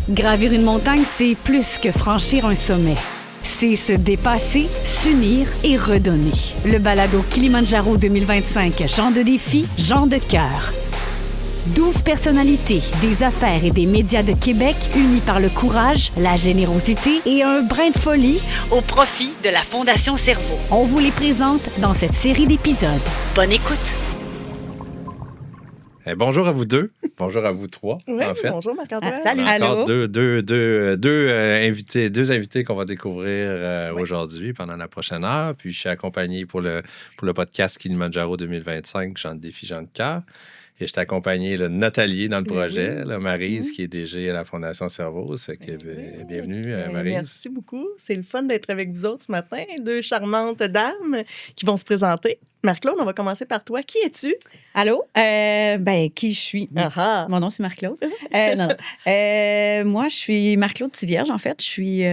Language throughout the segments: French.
Gravir une montagne, c'est plus que franchir un sommet. C'est se dépasser, s'unir et redonner. Le balado Kilimanjaro 2025, Gens de défi, Gens de cœur. 12 personnalités, des affaires et des médias de Québec unis par le courage, la générosité et un brin de folie au profit de la Fondation Cerveau. On vous les présente dans cette série d'épisodes. Bonne écoute! Bonjour à vous deux. Bonjour à vous trois, oui, en fait. Bonjour Marc-Antoine. Salut. Encore Allô. deux invités qu'on va découvrir aujourd'hui pendant la prochaine heure. Puis je suis accompagné pour le podcast Kilimanjaro 2025, Gens de défi, Gens de cœur. Et je suis accompagné de Nathalie dans le projet, là, Maryse, qui est DG à la Fondation Cerveau. Ça fait que bienvenue, Maryse. Merci beaucoup. C'est le fun d'être avec vous autres ce matin. Deux charmantes dames qui vont se présenter. Marc-Claude, on va commencer par toi. Qui es-tu? Allô? Qui je suis? Ah-ha. Mon nom, c'est Marc-Claude. Non. Moi, je suis Marc-Claude Tivierge, en fait. Je suis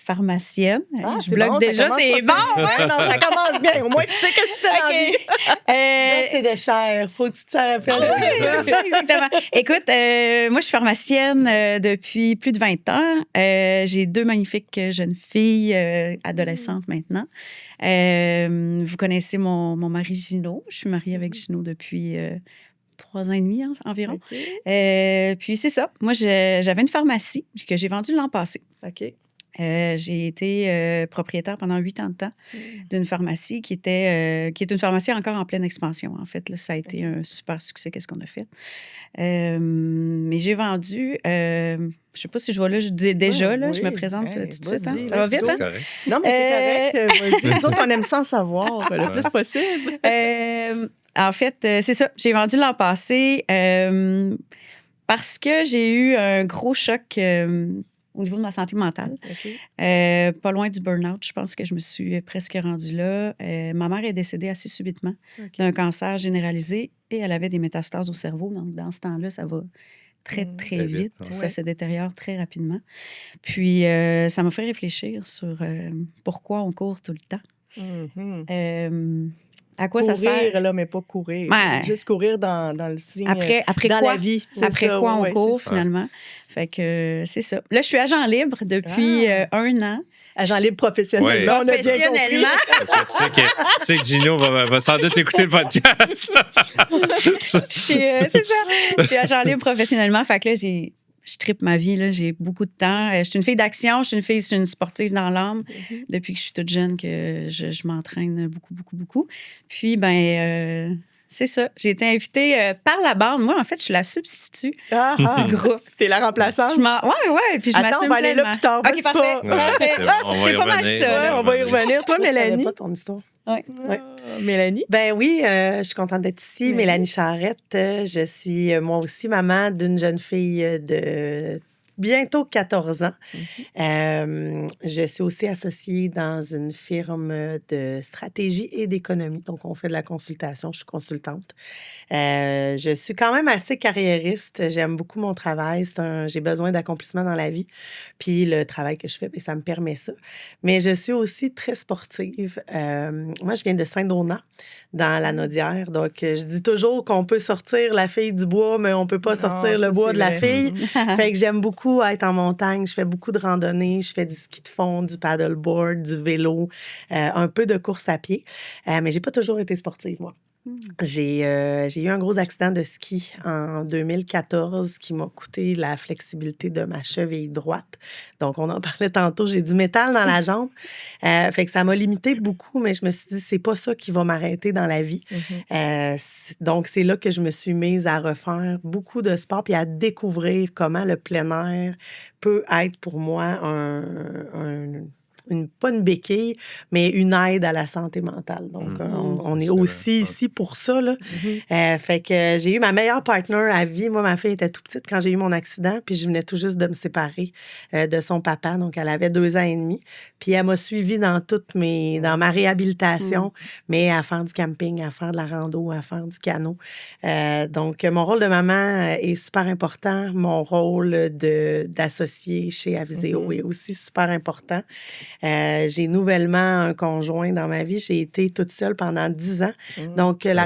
pharmacienne. Je bloque bon, déjà, c'est bon! Ouais, non, ça commence bien. Au moins, tu sais qu'est-ce que tu fais dans la vie. Là, c'est de chair. Faut que tu te rappelles. Oui, c'est ça, exactement. Écoute, moi, je suis pharmacienne depuis plus de 20 ans. J'ai deux magnifiques jeunes filles, adolescentes maintenant. Vous connaissez mon mari Gino. Je suis mariée avec Gino depuis 3 ans et demi environ. Okay. Puis c'est ça. Moi, j'avais une pharmacie que j'ai vendue l'an passé. OK. J'ai été propriétaire pendant 8 ans de temps d'une pharmacie qui est une pharmacie encore en pleine expansion, en fait. Là, ça a été un super succès, qu'est-ce qu'on a fait. Mais j'ai vendu, je ne sais pas si je vois là, je dis déjà, là, je me présente tout de suite. Hein? Ça va vite, hein? Non, mais c'est correct. Vas-y. Nous autres, on aime ça en savoir le plus possible. En fait, c'est ça. J'ai vendu l'an passé parce que j'ai eu un gros choc au niveau de ma santé mentale. Okay. Pas loin du burn-out, je pense que je me suis presque rendue là. Ma mère est décédée assez subitement d'un cancer généralisé et elle avait des métastases au cerveau. Donc, dans ce temps-là, ça va très, très vite. Ça se détériore très rapidement. Puis, ça m'a fait réfléchir sur pourquoi on court tout le temps. À quoi courir, ça sert? Là, mais pas courir. Ouais. Juste courir dans le signe. Après dans quoi? la vie. Après ça, quoi on ouais, court, c'est finalement. Fait que c'est ça. Là, je suis agent libre depuis 1 an. Agent libre professionnel. Ouais. Là, on a bien Professionnellement. Parce que tu sais que Gino va sans doute écouter le podcast. C'est ça. Je suis agent libre professionnellement. Fait que là, je tripe ma vie, là. J'ai beaucoup de temps. Je suis une fille d'action, je suis une sportive dans l'âme. Depuis que je suis toute jeune, que je m'entraîne beaucoup, beaucoup, beaucoup. Puis, c'est ça. J'ai été invitée par la bande. Moi, en fait, je suis la substitut du groupe. T'es la remplaçante? Ouais. Puis je m'assume on va aller là plus tard. OK, parfait. Ouais, C'est pas mal ça. On va y revenir. Toi, Mélanie? Je savais pas ton histoire. Ouais. Mélanie? Ben oui, je suis contente d'être ici. Oui. Mélanie Charrette. Je suis moi aussi maman d'une jeune fille de bientôt 14 ans. Je suis aussi associée dans une firme de stratégie et d'économie. Donc, on fait de la consultation. Je suis consultante. Je suis quand même assez carriériste. J'aime beaucoup mon travail. J'ai besoin d'accomplissement dans la vie. Puis le travail que je fais, ça me permet ça. Mais je suis aussi très sportive. Moi, je viens de Saint-Donat, dans la Naudière. Donc, je dis toujours qu'on peut sortir la fille du bois, mais on peut pas sortir le bois de la fille. Fait que j'aime beaucoup être en montagne. Je fais beaucoup de randonnées. Je fais du ski de fond, du paddleboard, du vélo, un peu de course à pied. Mais j'ai pas toujours été sportive, moi. J'ai eu un gros accident de ski en 2014 qui m'a coûté la flexibilité de ma cheville droite. Donc, on en parlait tantôt, j'ai du métal dans la jambe. Fait que ça m'a limité beaucoup, mais je me suis dit, c'est pas ça qui va m'arrêter dans la vie. Donc, c'est là que je me suis mise à refaire beaucoup de sport puis à découvrir comment le plein air peut être pour moi pas une béquille, mais une aide à la santé mentale. Donc, on est aussi ici pour ça, là. Fait que j'ai eu ma meilleure partner à vie. Moi, ma fille était toute petite quand j'ai eu mon accident, puis je venais tout juste de me séparer de son papa. Donc, elle avait 2 ans et demi. Puis, elle m'a suivie dans ma réhabilitation, mais à faire du camping, à faire de la rando, à faire du canot. Donc, mon rôle de maman est super important. Mon rôle d'associée chez Aviseo est aussi super important. J'ai nouvellement un conjoint dans ma vie. J'ai été toute seule pendant 10 ans. Donc, la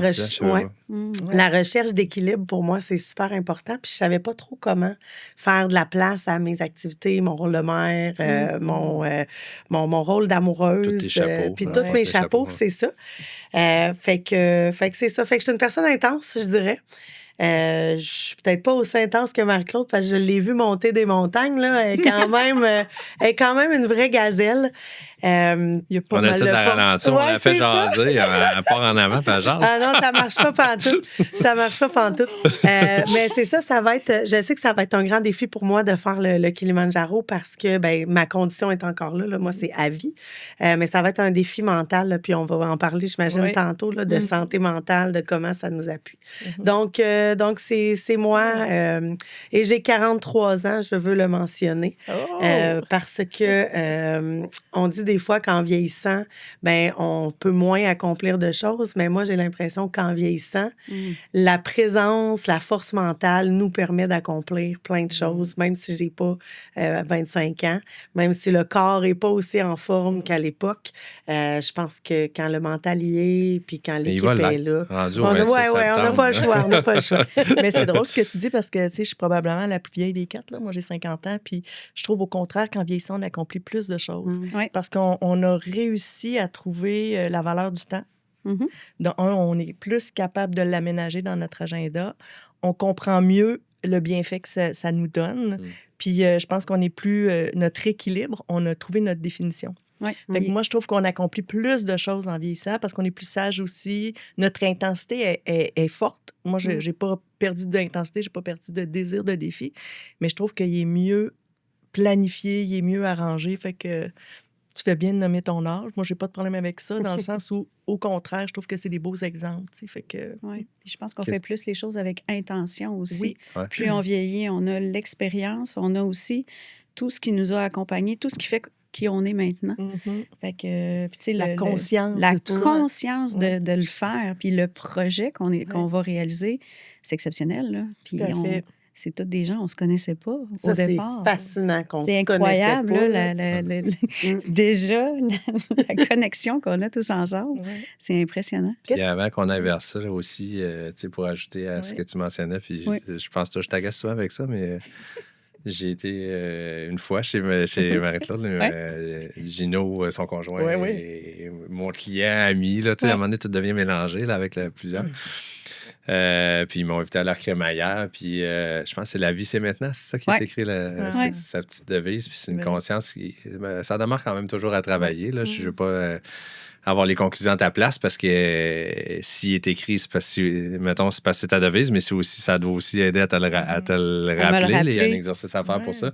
recherche d'équilibre, pour moi, c'est super important. Puis, je savais pas trop comment faire de la place à mes activités, mon rôle de mère, mon rôle d'amoureuse. Tous tes chapeaux. Puis, tous mes chapeaux, c'est ça. Fait que c'est ça. Fait que je suis une personne intense, je dirais. Je suis peut-être pas aussi intense que Marie-Claude parce que je l'ai vue monter des montagnes. Là. Elle est quand même une vraie gazelle. Il y a pas On mal essaie de la ralentir, on la fait jaser, elle part en avant, puis elle jase. Ah non, ça marche pas pantoute. Ça marche pas pantoute. Mais c'est ça, je sais que ça va être un grand défi pour moi de faire le Kilimandjaro parce que ma condition est encore là. Moi, c'est à vie. Mais ça va être un défi mental, là, puis on va en parler, j'imagine, tantôt, là, de santé mentale, de comment ça nous appuie. Donc, c'est moi. Et j'ai 43 ans, je veux le mentionner. Parce que on dit des fois qu'en vieillissant, on peut moins accomplir de choses, mais moi, j'ai l'impression qu'en vieillissant, la présence, la force mentale nous permet d'accomplir plein de choses, même si j'ai pas 25 ans, même si le corps est pas aussi en forme qu'à l'époque. Je pense que quand le mental y est, puis quand l'équipe est là, on n'a pas le choix, on n'a pas le choix. Mais c'est drôle ce que tu dis parce que, tu sais, je suis probablement la plus vieille des 4, là. Moi, j'ai 50 ans, puis je trouve au contraire qu'en vieillissant, on accomplit plus de choses. Parce qu'on a réussi à trouver la valeur du temps. Donc, on est plus capable de l'aménager dans notre agenda. On comprend mieux le bienfait que ça nous donne. Puis, je pense qu'on est plus... notre équilibre, on a trouvé notre définition. Fait que moi, je trouve qu'on accomplit plus de choses en vieillissant parce qu'on est plus sage aussi. Notre intensité est forte. Moi, je n'ai pas perdu d'intensité, je n'ai pas perdu de désir de défi, mais je trouve qu'il est mieux planifié, il est mieux arrangé. Fait que tu fais bien de nommer ton âge. Moi, j'ai pas de problème avec ça, dans le sens où, au contraire, je trouve que c'est des beaux exemples. Fait que... Puis je pense qu'on fait plus les choses avec intention aussi. Oui. Plus on vieillit, on a l'expérience, on a aussi tout ce qui nous a accompagnés, tout ce qui fait qui on est maintenant. Fait que, puis, la conscience. La conscience de le faire, puis le projet qu'on va réaliser, c'est exceptionnel. Là. Puis c'est tous des gens, on ne se connaissait pas au départ. C'est fascinant qu'on se connaissait pas. C'est incroyable, déjà, la connexion qu'on a tous ensemble. C'est impressionnant. Puis avant qu'on aille vers ça, là, aussi, pour ajouter à ce que tu mentionnais, puis je pense que je t'agace souvent avec ça, mais... J'ai été une fois chez Marie-Claude, Gino, son conjoint, et mon client, ami. Là, à un moment donné, tout devient mélangé là, avec plusieurs. Puis ils m'ont invité à leur crémaillère. Puis je pense que c'est La vie, c'est maintenant. C'est ça qui est écrit, c'est sa petite devise. Puis c'est une conscience qui... ça demeure quand même toujours à travailler. Là. Je ne veux pas... avoir les conclusions à ta place parce que s'il est écrit, c'est parce que, mettons, c'est parce que c'est ta devise, mais ça doit aussi aider à te le rappeler. Il y a un exercice à faire pour ça.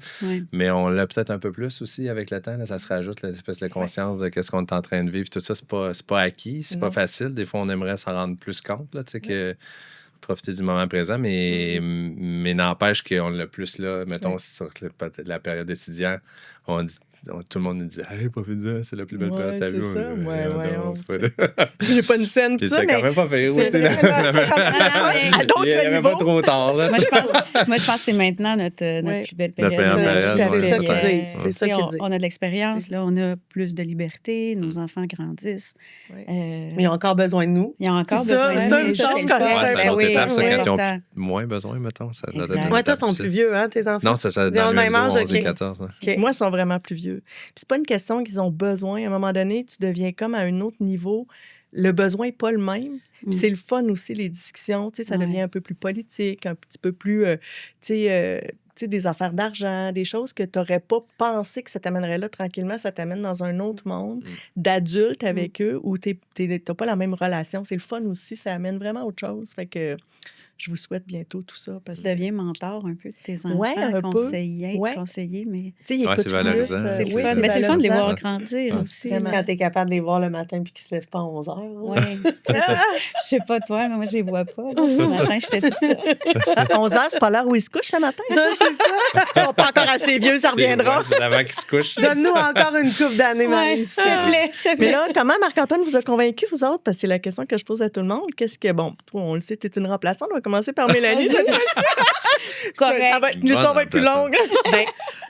Mais on l'a peut-être un peu plus aussi avec le temps. Là, ça se rajoute, l'espèce de conscience de qu'est-ce qu'on est en train de vivre. Tout ça, c'est pas acquis, c'est pas facile. Des fois, on aimerait s'en rendre plus compte, là, que profiter du moment présent, mais n'empêche qu'on l'a plus là, mettons, sur la période étudiant, tout le monde nous dit « Hey, profite-en, c'est la plus belle période de ta vie. » C'est ça, c'est pas là. J'ai pas une scène, tout ça, mais... C'est quand même pas fait aussi. À d'autres niveaux. Il n'y avait pas trop tard. Là, moi, je pense que c'est maintenant notre plus belle période. C'est ça qu'il dit. On a de l'expérience, là, on a plus de liberté, nos enfants grandissent. Mais ils ont encore besoin de nous. Ils ont encore besoin de nous. Ça, c'est correct. C'est une autre étape, ça, quand ils ont moins besoin, mettons. Toi, ils sont plus vieux, hein, tes enfants? Non, ça dans le même âge, 11 et 14. Moi, ils sont vraiment plus vieux. Puis c'est pas une question qu'ils ont besoin. À un moment donné, tu deviens comme à un autre niveau. Le besoin n'est pas le même. Puis c'est le fun aussi, les discussions. Tu sais, ça devient un peu plus politique, un petit peu plus, tu sais, des affaires d'argent, des choses que tu n'aurais pas pensé que ça t'amènerait là tranquillement. Ça t'amène dans un autre monde d'adultes avec eux où tu n'as pas la même relation. C'est le fun aussi. Ça amène vraiment autre chose. Fait que je vous souhaite bientôt tout ça. Parce tu deviens mentor un peu de tes enfants, conseiller, mais... Tu sais, c'est valorisant. C'est le fun. Mais c'est le fun de les voir grandir aussi. Quand tu es capable de les voir le matin puis qu'ils ne se lèvent pas à 11 heures. Oui. Je sais pas toi, mais moi, je les vois pas. Ce matin, j'étais toute seule. À 11 heures, c'est pas l'heure où ils se couchent le matin. C'est ça. Ils sont pas encore assez vieux, ça reviendra. C'est avant qu'ils se couchent. Donne-nous encore une couple d'années, Marie, s'il te plaît. Mais là, comment Marc-Antoine vous a convaincu, vous autres? Parce que c'est la question que je pose à tout le monde. Qu'est-ce que, bon, toi, on le sait, tu es une remplaçante. On va commencer par Mélanie. Correct. L'histoire va être plus longue.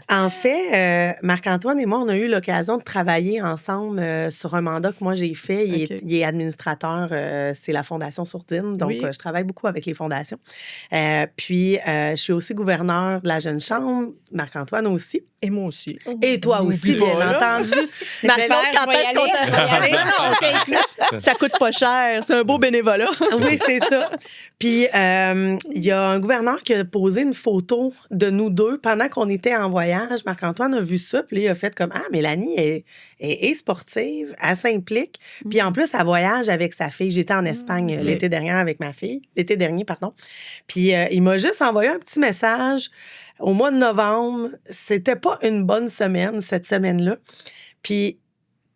En fait, Marc-Antoine et moi, on a eu l'occasion de travailler ensemble sur un mandat que moi j'ai fait. Il est administrateur, c'est la Fondation Sourdine, donc je travaille beaucoup avec les fondations. Puis, je suis aussi gouverneur de la Jeune Chambre, Marc-Antoine aussi. Et moi aussi. Et toi aussi, bien entendu. Mais quand est-ce qu'on t'a Non, on t'inclut. Ça coûte pas cher. C'est un beau bénévolat. Oui, c'est ça. Puis, il y a un gouverneur qui a posé une photo de nous deux pendant qu'on était en voyage. Marc-Antoine a vu ça, puis il a fait comme « Ah, Mélanie est sportive, elle s'implique. Puis en plus, elle voyage avec sa fille. J'étais en Espagne l'été dernier avec ma fille. L'été dernier, pardon. Puis il m'a juste envoyé un petit message au mois de novembre. C'était pas une bonne semaine, cette semaine-là. Puis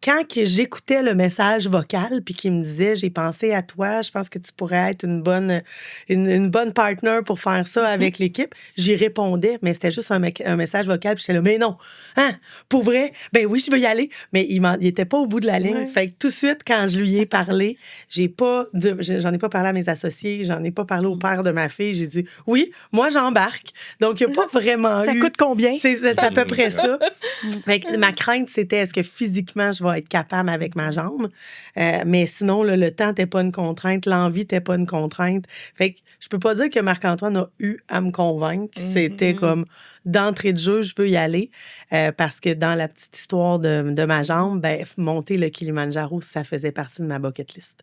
quand j'écoutais le message vocal puis qu'il me disait « J'ai pensé à toi, je pense que tu pourrais être une bonne partner pour faire ça avec l'équipe », j'y répondais, mais c'était juste un message vocal. Puis j'étais là « Mais non, hein, pour vrai, ben oui, je veux y aller ». Mais il était pas au bout de la ligne. Ouais. Fait que tout de suite, quand je lui ai parlé, j'en ai pas parlé à mes associés, j'en ai pas parlé au père de ma fille. J'ai dit « Oui, moi, j'embarque ». Donc, il n'y a pas vraiment Ça coûte combien? C'est à peu près ça. Fait que ma crainte, c'était est-ce que physiquement, je vais être capable avec ma jambe. Mais sinon, le temps n'était pas une contrainte, l'envie n'était pas une contrainte. Fait que je peux pas dire que Marc-Antoine a eu à me convaincre. C'était comme d'entrée de jeu, je veux y aller. Parce que dans la petite histoire de ma jambe, ben, monter le Kilimandjaro, ça faisait partie de ma bucket list.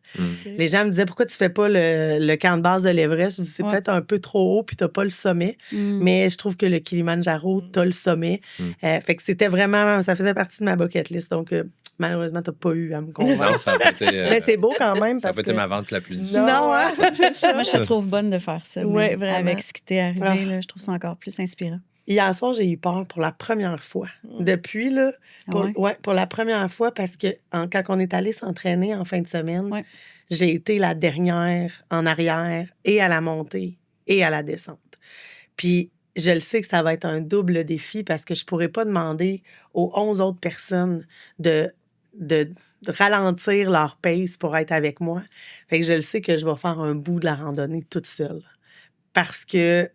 Les gens me disaient, pourquoi tu fais pas le camp de base de l'Everest? Je dis, c'est peut-être un peu trop haut, puis t'as pas le sommet. Mais je trouve que le Kilimandjaro, t'as le sommet. Fait que c'était vraiment, ça faisait partie de ma bucket list. Donc, malheureusement, tu n'as pas eu à me convaincre. Non, ça a été, mais c'est beau quand même. Ça a été ma vente la plus difficile. Non, hein? Moi, je te trouve bonne de faire ça. Oui, vraiment. Avec ce qui t'est arrivé, là, je trouve ça encore plus inspirant. Hier soir, j'ai eu peur pour la première fois. Depuis, là, pour la première fois, parce que quand on est allé s'entraîner en fin de semaine, j'ai été la dernière en arrière et à la montée et à la descente. Puis, je le sais que ça va être un double défi parce que je ne pourrais pas demander aux 11 autres personnes de ralentir leur pace pour être avec moi. Fait que je le sais que je vais faire un bout de la randonnée toute seule. Parce que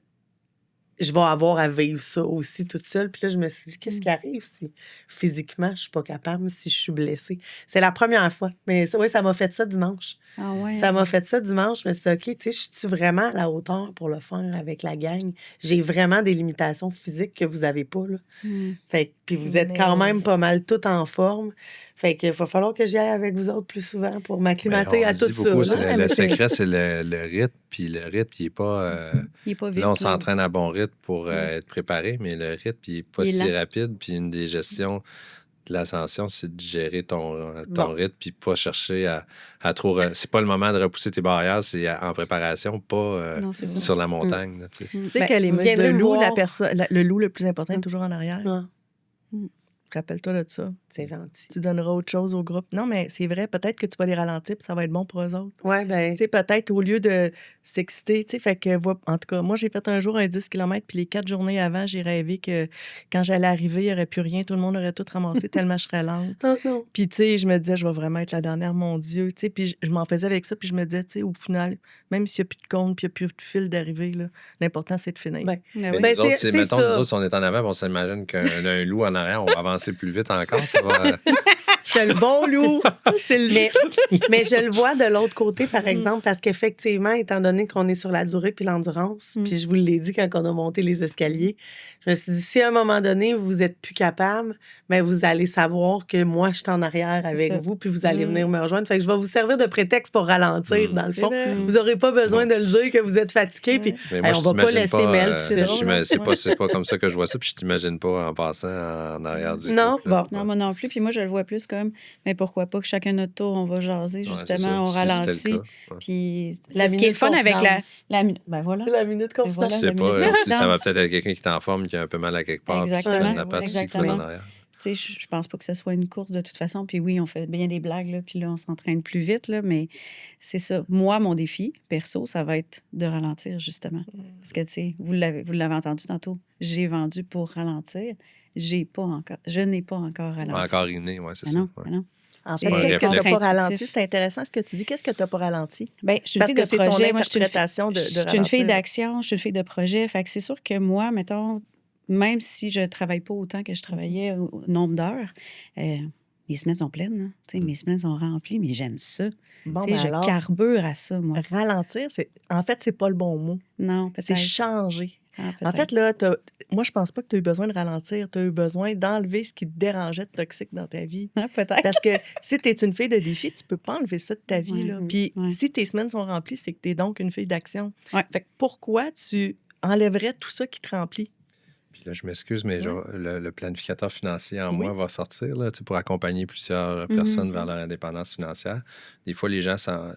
je vais avoir à vivre ça aussi toute seule. Puis là, je me suis dit, qu'est-ce qui arrive si physiquement, je suis pas capable, si je suis blessée? C'est la première fois. Mais oui, ça m'a fait ça dimanche. Ah ouais. Ça m'a fait ça dimanche. Je me suis dit, OK, tu sais, je suis vraiment à la hauteur pour le faire avec la gang? J'ai vraiment des limitations physiques que vous avez pas, là. Fait puis vous êtes quand même pas mal toutes en forme. Fait qu'il va falloir que j'y aille avec vous autres plus souvent pour m'acclimater à tout ça. Le secret, c'est le rythme. Puis le rythme, il n'est pas... il est pas vite. Là, on s'entraîne à bon rythme pour être préparé, mais le rythme, il n'est pas si rapide. Puis une des gestions de l'ascension, c'est de gérer ton rythme, puis pas chercher à trop... c'est pas le moment de repousser tes barrières, c'est en préparation, pas sur la montagne. Tu sais que les muscles de loup, le loup le plus important est toujours en arrière. Rappelle-toi de ça. C'est gentil. Tu donneras autre chose au groupe. Non, mais c'est vrai, peut-être que tu vas les ralentir puis ça va être bon pour eux autres. Oui, bien. Tu sais, peut-être au lieu de s'exciter, tu sais, fait que, en tout cas, moi, j'ai fait un jour un 10 km puis les 4 journées avant, j'ai rêvé que quand j'allais arriver, il n'y aurait plus rien, tout le monde aurait tout ramassé tellement je serais lente. Non. Puis, tu sais, je me disais, je vais vraiment être la dernière, mon Dieu. Tu sais, puis je m'en faisais avec ça puis je me disais, tu sais, au final, même s'il n'y a plus de compte puis il n'y a plus de fil d'arrivée, l'important, c'est de finir. Nous autres, mettons, nous autres, si on est en avant, on s'imagine qu'un loup en arrière, on va avancer plus vite encore. Ça va... C'est le bon loup. Mais je le vois de l'autre côté, par exemple, parce qu'effectivement, étant donné qu'on est sur la durée puis l'endurance, puis je vous l'ai dit quand on a monté les escaliers, je me suis dit, si à un moment donné, vous n'êtes plus capable, bien, vous allez savoir que moi, je suis en arrière avec vous, puis vous allez venir me rejoindre. Fait que je vais vous servir de prétexte pour ralentir, dans le fond. Vous n'aurez pas besoin de le dire que vous êtes fatigué, puis moi, on va pas laisser Mel. C'est pas comme ça que je vois ça, puis je t'imagine pas en passant en arrière du Non, groupe, non, moi non plus. Puis moi, je le vois plus comme, mais pourquoi pas que chacun notre tour, on va jaser, justement, on ralentit. Puis ce qui est le fun avec la minute. Ben voilà. La minute qu'on fait. Je sais pas, si ça va peut-être être quelqu'un qui est en forme, qui a un peu mal à quelque part. Exactement. Tu sais, je pense pas que ce soit une course de toute façon. Puis oui, on fait bien des blagues, là, puis là, on s'entraîne plus vite, là, mais c'est ça. Moi, mon défi, perso, ça va être de ralentir, justement. Parce que, tu sais, vous l'avez entendu tantôt, j'ai vendu pour ralentir. Je n'ai pas encore ralenti. Pas encore inné, oui, c'est ça. Non. En fait, qu'est-ce que tu n'as pas ralenti? C'est intéressant ce que tu dis. Qu'est-ce que tu n'as pas ralenti? Bien, je suis une fille de projet. Moi, je suis une fille d'action, je suis une fille de projet. Fait que c'est sûr que moi, mettons, même si je ne travaille pas autant que je travaillais au nombre d'heures, mes semaines sont pleines. Là. Mes semaines sont remplies, mais j'aime ça. Bon, je alors, carbure à ça, moi. ralentir, en fait, c'est pas le bon mot. Non, peut-être. C'est changer. Ah, En fait, là, moi, je pense pas que tu as eu besoin de ralentir. Tu as eu besoin d'enlever ce qui te dérangeait de toxique dans ta vie. Ah, peut-être. Parce que si tu es une fille de défi, tu peux pas enlever ça de ta vie. Là. Puis si tes semaines sont remplies, c'est que tu es donc une fille d'action. Fait que pourquoi tu enlèverais tout ça qui te remplit? Puis là, je m'excuse, mais genre, le planificateur financier en moi va sortir là, pour accompagner plusieurs personnes vers leur indépendance financière. Des fois, les gens s'en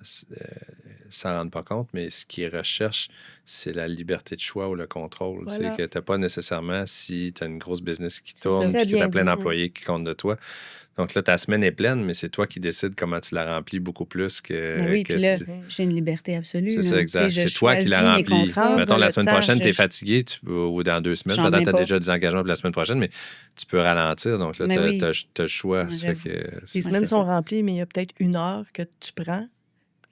rendent pas compte, mais ce qu'ils recherchent, c'est la liberté de choix ou le contrôle. Voilà. Que tu n'as pas nécessairement, si tu as une grosse business qui tourne, puis que tu as plein d'employés qui comptent de toi. Donc là, ta semaine est pleine, mais c'est toi qui décides comment tu la remplis beaucoup plus que. Oui, puis là, j'ai une liberté absolue. C'est ça, exact. C'est toi qui la remplis. Mettons, la semaine prochaine, tu es fatigué, ou dans 2 semaines, peut-être tu as déjà des engagements pour la semaine prochaine, mais tu peux ralentir. Donc là, tu as le choix. Les semaines sont remplies, mais il y a peut-être 1 heure que tu prends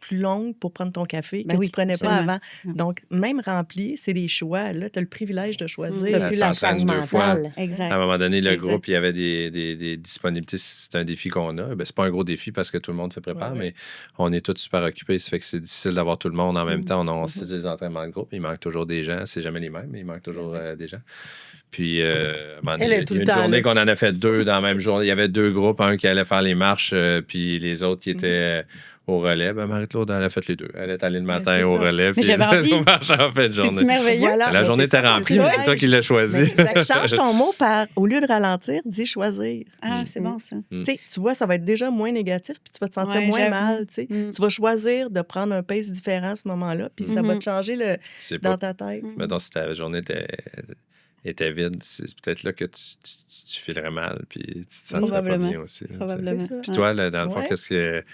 plus longue pour prendre ton café que tu ne prenais pas avant. Donc, même rempli, c'est des choix. Là, tu as le privilège de choisir. Depuis la charge mentale. Exact. À un moment donné, le groupe, il y avait des disponibilités. C'est un défi qu'on a. C'est pas un gros défi parce que tout le monde se prépare, mais on est tous super occupés. Ça fait que c'est difficile d'avoir tout le monde en même temps. On sait des entraînements de groupe. Il manque toujours des gens. C'est jamais les mêmes, mais il manque toujours des gens. Puis, il y a une journée qu'on en a fait 2 dans la même journée. Il y avait 2 groupes. Un qui allait faire les marches, puis les autres qui étaient... au relais. Marie-Claude, elle a fait les 2. Elle est allée le matin au relais. Mais j'avais envie. On marche en fin de journée. C'est merveilleux. Voilà, la journée était remplie, mais c'est toi qui l'as choisi. Change ton mot par, au lieu de ralentir, dis choisir. Ah, c'est bon, ça. Tu vois, ça va être déjà moins négatif, puis tu vas te sentir moins mal. Tu vas choisir de prendre un pace différent à ce moment-là, puis ça va te changer dans ta tête. Mettons, si ta journée était vide, c'est peut-être là que tu filerais mal, puis tu te sentirais pas bien aussi. Probablement. Puis toi, là, dans le fond, qu'est-ce que...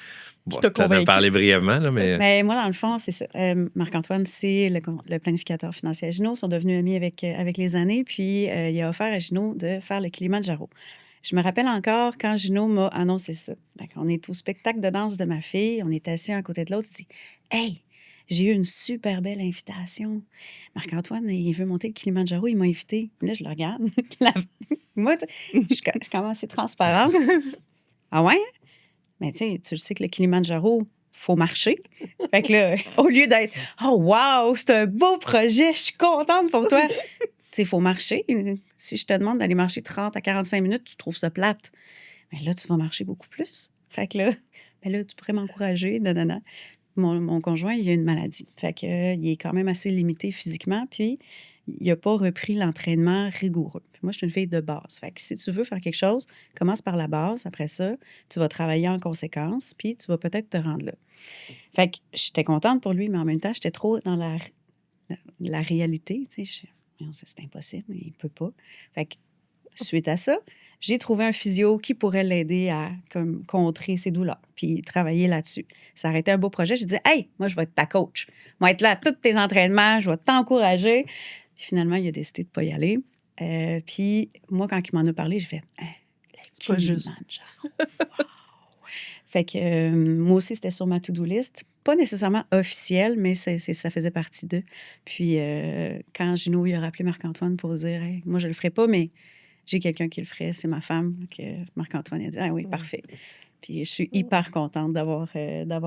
Bon, tu en as parlé brièvement, là, mais... Mais moi, dans le fond, c'est ça. Marc-Antoine, c'est le planificateur financier à Gino. Ils sont devenus amis avec les années, puis il a offert à Gino de faire le Kilimanjaro. Je me rappelle encore quand Gino m'a annoncé ça. On est au spectacle de danse de ma fille, on est assis un à côté de l'autre, il dit « Hey! J'ai eu une super belle invitation. Marc-Antoine, il veut monter le Kilimanjaro, il m'a invité. » Là, je le regarde. Moi, je commence à être transparente. Ah ouais? Mais tu le sais que le Kilimanjaro, il faut marcher. Fait que là, au lieu d'être « Oh wow, c'est un beau projet, je suis contente pour toi. » Tu sais, il faut marcher. Si je te demande d'aller marcher 30 à 45 minutes, tu trouves ça plate. Mais là, tu vas marcher beaucoup plus. Fait que là, tu pourrais m'encourager. Mon conjoint, il a une maladie. Fait que, il est quand même assez limité physiquement, puis il n'a pas repris l'entraînement rigoureux. Puis moi, je suis une fille de base. Fait que si tu veux faire quelque chose, commence par la base. Après ça, tu vas travailler en conséquence, puis tu vas peut-être te rendre là. Fait que j'étais contente pour lui, mais en même temps, j'étais trop dans la réalité. Tu sais, c'est impossible, mais il ne peut pas. Fait que suite à ça, j'ai trouvé un physio qui pourrait l'aider à contrer ses douleurs, puis travailler là-dessus. Ça aurait été un beau projet. J'ai dit « Hey, moi, je vais être ta coach. Je vais être là à tous tes entraînements, je vais t'encourager. » Puis finalement, il a décidé de ne pas y aller. Puis moi, quand il m'en a parlé, j'ai fait C'est pas juste. Wow. Fait que moi aussi, c'était sur ma to-do list. Pas nécessairement officielle, mais ça faisait partie d'eux. Puis quand Gino il a rappelé Marc-Antoine pour dire hey, « Moi, je le ferai pas, mais j'ai quelqu'un qui le ferait, c'est ma femme. » Que Marc-Antoine a dit « Ah oui, parfait. » Puis je suis hyper contente d'avoir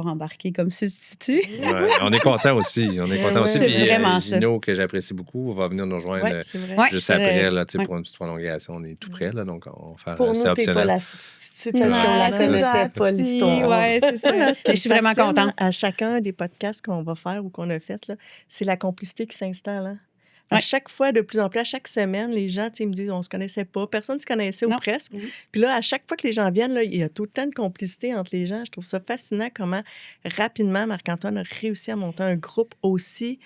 embarqué comme substitut. Ouais, on est content aussi. On est content aussi. Puis Gino, que j'apprécie beaucoup, va venir nous rejoindre juste après là, pour une petite prolongation. On est tout près, là, donc on va faire pour nous, t'es pas la substitut parce qu'on la connaissait pas, l'histoire. Oui, c'est ça. Je suis vraiment contente. À chacun des podcasts qu'on va faire ou qu'on a fait, là, c'est la complicité qui s'installe. Hein? À chaque fois, de plus en plus, à chaque semaine, les gens me disent on se connaissait pas. Personne ne se connaissait ou presque. Puis là, à chaque fois que les gens viennent, là, il y a tout le temps de complicité entre les gens. Je trouve ça fascinant comment rapidement Marc-Antoine a réussi à monter un groupe aussi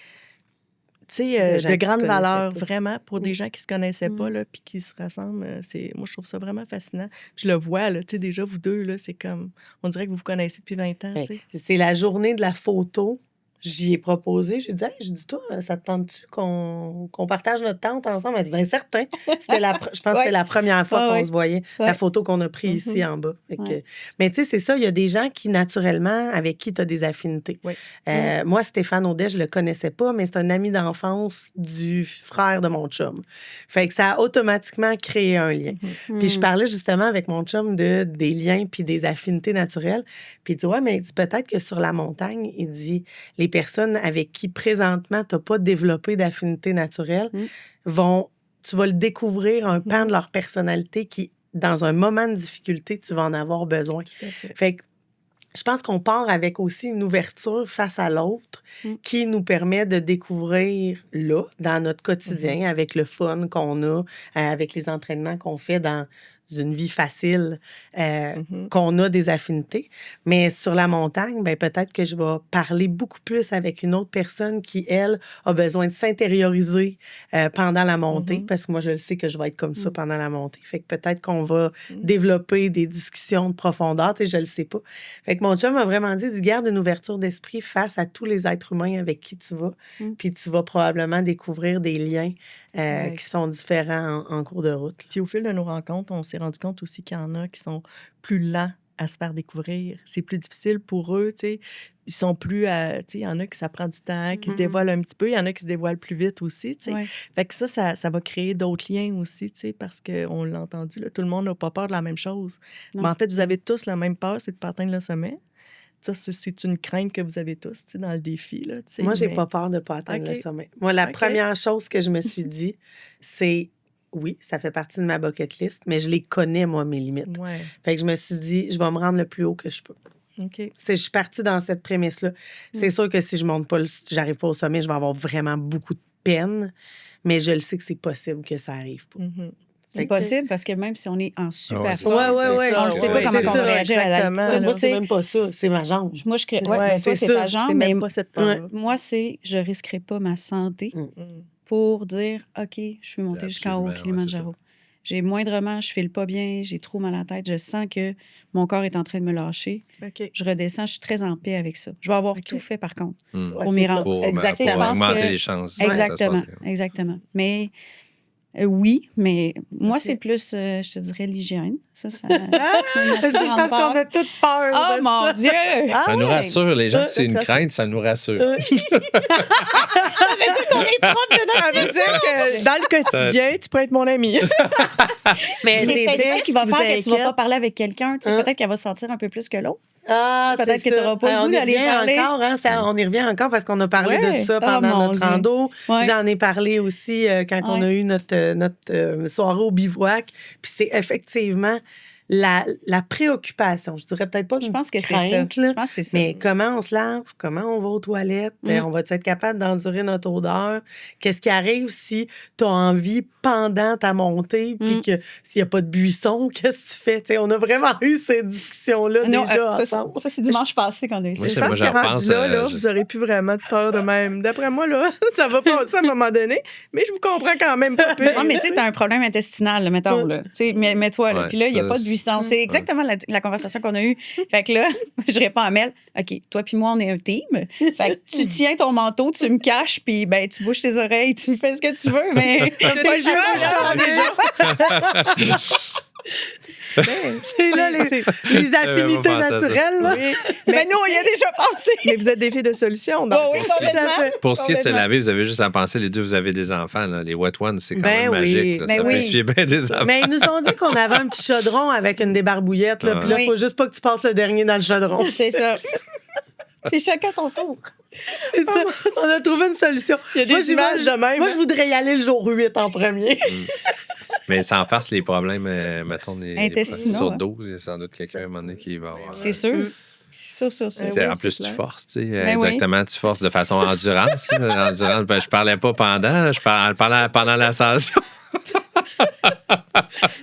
de grande valeur, vraiment, pour des gens qui ne se connaissaient pas là, puis qui se rassemblent. Moi, je trouve ça vraiment fascinant. Puis je le vois, là, déjà, vous deux, là, c'est comme... On dirait que vous vous connaissez depuis 20 ans. C'est la journée de la photo. j'y ai proposé. J'ai dit, toi, ça te tente-tu qu'on partage notre tente ensemble? Elle dit, bien, certain. Je pense que c'était la première fois qu'on se voyait, la photo qu'on a prise ici en bas. Mais tu sais, c'est ça, il y a des gens qui, naturellement, avec qui tu as des affinités. Moi, Stéphane Audet, je le connaissais pas, mais c'est un ami d'enfance du frère de mon chum. Fait que ça a automatiquement créé un lien. Puis je parlais justement avec mon chum des liens puis des affinités naturelles. Puis il dit, mais peut-être que sur la montagne, il dit, les personnes avec qui présentement tu n'as pas développé d'affinité naturelle tu vas le découvrir un pan de leur personnalité qui, dans un moment de difficulté, tu vas en avoir besoin. Fait que je pense qu'on part avec aussi une ouverture face à l'autre qui nous permet de découvrir là, dans notre quotidien, avec le fun qu'on a, avec les entraînements qu'on fait dans une vie facile, qu'on a des affinités. Mais sur la montagne, ben, peut-être que je vais parler beaucoup plus avec une autre personne qui, elle, a besoin de s'intérioriser pendant la montée, parce que moi, je le sais que je vais être comme ça pendant la montée. Fait que peut-être qu'on va développer des discussions de profondeur, tu sais, je le sais pas. Fait que mon chum m'a vraiment dit, garde une ouverture d'esprit face à tous les êtres humains avec qui tu vas, puis tu vas probablement découvrir des liens qui sont différents en cours de route. Puis au fil de nos rencontres, on s'est rendu compte aussi qu'il y en a qui sont plus lents à se faire découvrir. C'est plus difficile pour eux, tu sais. Ils sont plus tu sais, il y en a qui ça prend du temps, qui se dévoilent un petit peu. Il y en a qui se dévoilent plus vite aussi, tu sais. Fait que ça va créer d'autres liens aussi, tu sais, parce qu'on l'a entendu, là, tout le monde n'a pas peur de la même chose. Mais en fait, vous avez tous la même peur, c'est de pas atteindre le sommet. Ça, c'est une crainte que vous avez tous, tu sais, dans le défi, là, tu sais. Moi, j'ai pas peur de pas atteindre le sommet. Moi, la première chose que je me suis dit, c'est oui, ça fait partie de ma bucket list, mais je les connais, moi, mes limites. Fait que je me suis dit, je vais me rendre le plus haut que je peux. Je suis partie dans cette prémisse-là. C'est sûr que si je monte pas, j'arrive pas au sommet, je vais avoir vraiment beaucoup de peine, mais je le sais que c'est possible que ça arrive pas. C'est possible parce que même si on est en super forme, on ne sait pas comment on va réagir à l'altitude. Moi, c'est même pas ça, c'est ma jambe. Moi, je crée. C'est ta jambe, c'est mais même pas cette peur. moi, je risquerai pas ma santé pour dire, OK, je suis montée jusqu'en haut au Kilimanjaro. J'ai moindrement, je file pas bien, j'ai trop mal à la tête, je sens que mon corps est en train de me lâcher. Je redescends, je suis très en paix avec ça. Je vais avoir tout fait, par contre, pour m'y rendre. Pour augmenter les chances. Exactement. Mais oui, mais moi, c'est plus, je te dirais, l'hygiène. Ça je pense qu'on a toute peur. Oh mon Dieu! Ça nous rassure. Les gens, c'est une crainte, ça nous rassure. Ça veut dire qu'on est propre, ça veut dire que dans le quotidien, tu peux être mon ami. Mais c'est peut-être ça qui va faire que tu ne vas pas parler avec quelqu'un. Peut-être qu'elle va se sentir un peu plus que l'autre. Peut-être que tu n'auras pas le goût d'aller parler. On y revient encore parce qu'on a parlé de ça pendant notre rando. J'en ai parlé aussi quand on a eu notre soirée au bivouac. Puis c'est effectivement la préoccupation. Je dirais peut-être pas je pense que crainte, c'est ça. Je pense que c'est ça. Mais comment on se lave? Comment on va aux toilettes? On va être capable d'endurer notre odeur? Qu'est-ce qui arrive si tu as envie pendant ta montée puis que s'il n'y a pas de buisson, qu'est-ce que tu fais? T'sais, on a vraiment eu ces discussions-là déjà ensemble. Ça, c'est dimanche passé qu'on a eu ça. Je pense que rendu là, vous n'aurez plus vraiment de peur de même. D'après moi, là, ça va passer à un moment donné, mais je vous comprends quand même pas plus. Non, mais tu sais, tu as un problème intestinal, là, mettons. Là. Mets-toi, là. Puis là, il n'y a pas de buisson. C'est exactement la conversation qu'on a eue. Fait que là, je réponds à Mel, OK, toi puis moi, on est un team. Fait que tu tiens ton manteau, tu me caches, puis ben, tu bouges tes oreilles, tu fais ce que tu veux, mais pas le c'est là les affinités naturelles. Là. Oui. Mais nous, on y a déjà pensé. Mais vous êtes des filles de solution. Donc. Oui, complètement. Pour ce qui est de se laver, vous avez juste à penser, les deux, vous avez des enfants. Là. Les wet ones, c'est quand même magique. Là. Ça peut essuyer bien des enfants. Mais ils nous ont dit qu'on avait un petit chaudron avec une débarbouillette. Puis là, il faut juste pas que tu passes le dernier dans le chaudron. C'est ça. C'est chacun ton tour. C'est ça. On a trouvé une solution. Il y a des images de même. Moi, je voudrais y aller le jour 8 en premier. Mais sans farce, les problèmes, mettons, intestinaux, sur 12, il y a sans doute quelqu'un à un moment donné qui va avoir. C'est sûr. C'est sûr. En plus, tu forces, tu sais. Exactement, tu forces de façon endurance. Endurance, je parlais pas pendant, je parlais pendant l'ascension.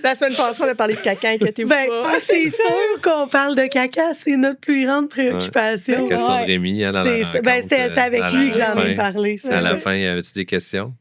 La semaine passée, on a parlé de caca, inquiétez-vous pas. C'est sûr qu'on parle de caca, c'est notre plus grande préoccupation. La question de Rémi, c'était avec lui que j'en ai parlé. À la fin, y avait-tu des questions?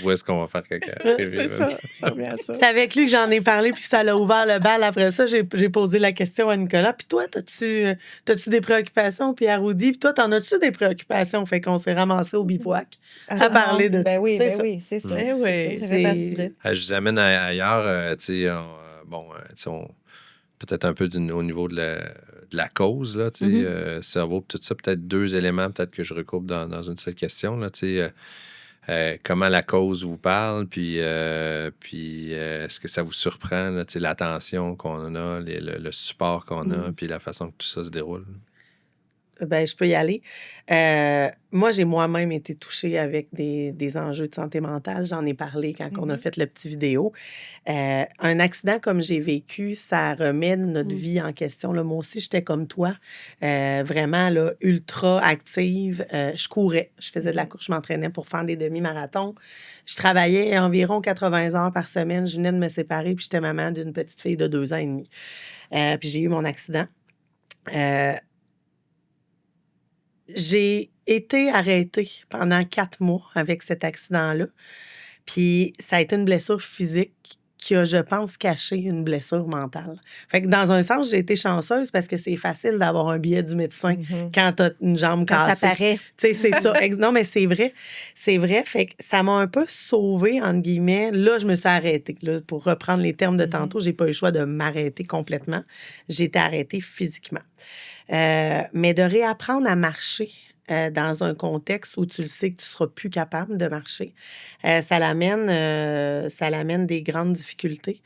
où est-ce qu'on va faire caca. C'est ça revient à ça. C'est avec lui que j'en ai parlé, puis ça l'a ouvert le bal. Après ça, j'ai posé la question à Nicolas. Puis toi, t'as-tu des préoccupations? Puis à Rudy, puis toi, t'en as-tu des préoccupations? Fait qu'on s'est ramassé au bivouac à parler de ben tout. oui, C'est ben ça. oui, c'est ça. Ben oui, c'est c'est- facile. Je vous amène ailleurs, tu sais, peut-être un peu au niveau de la cause, là, tu sais, cerveau, tout ça, peut-être 2 éléments, peut-être que je recoupe dans une seule question, là, tu sais, comment la cause vous parle, puis est-ce que ça vous surprend, là, tu sais, l'attention qu'on a, le support qu'on a, puis la façon que tout ça se déroule? Ben, je peux y aller. Moi, j'ai moi-même été touchée avec des enjeux de santé mentale. J'en ai parlé quand on a fait le petit vidéo. Un accident comme j'ai vécu, ça remet notre vie en question. Là, moi aussi, j'étais comme toi, vraiment là, ultra active. Je courais, je faisais de la course, je m'entraînais pour faire des demi-marathons. Je travaillais environ 80 heures par semaine. Je venais de me séparer, puis j'étais maman d'une petite fille de 2 ans et demi. Puis j'ai eu mon accident. J'ai été arrêtée pendant 4 mois avec cet accident-là. Puis ça a été une blessure physique qui a, je pense, caché une blessure mentale. Fait que dans un sens, j'ai été chanceuse parce que c'est facile d'avoir un billet du médecin quand t'as une jambe Quand cassée. ça paraît. Tu sais, c'est ça. Non, mais c'est vrai. C'est vrai. Fait que ça m'a un peu sauvée, entre guillemets. Là, je me suis arrêtée. Là, pour reprendre les termes de tantôt, j'ai pas eu le choix de m'arrêter complètement. J'ai été arrêtée physiquement. Mais de réapprendre à marcher dans un contexte où tu le sais que tu ne seras plus capable de marcher, ça l'amène des grandes difficultés.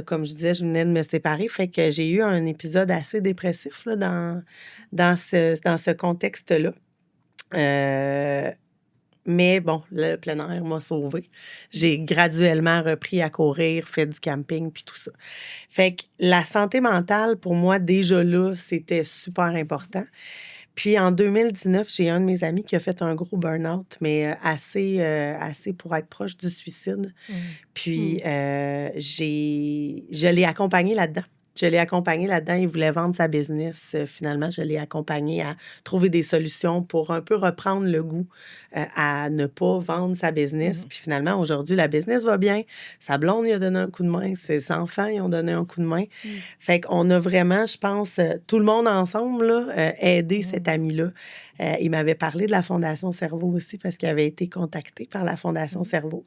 Comme je disais, je venais de me séparer, fait que j'ai eu un épisode assez dépressif là, dans ce contexte-là. Mais bon, le plein air m'a sauvée. J'ai graduellement repris à courir, fait du camping, puis tout ça. Fait que la santé mentale, pour moi, déjà là, c'était super important. Puis en 2019, j'ai un de mes amis qui a fait un gros burn-out, mais assez pour être proche du suicide. Puis je l'ai accompagné là-dedans. Il voulait vendre sa business. Finalement, je l'ai accompagné à trouver des solutions pour un peu reprendre le goût à ne pas vendre sa business. Puis finalement, aujourd'hui, la business va bien. Sa blonde, il a donné un coup de main. Ses enfants, ils ont donné un coup de main. Fait qu'on a vraiment, je pense, tout le monde ensemble, là, aidé cet ami-là. Il m'avait parlé de la Fondation Cerveau aussi parce qu'il avait été contacté par la Fondation Cerveau.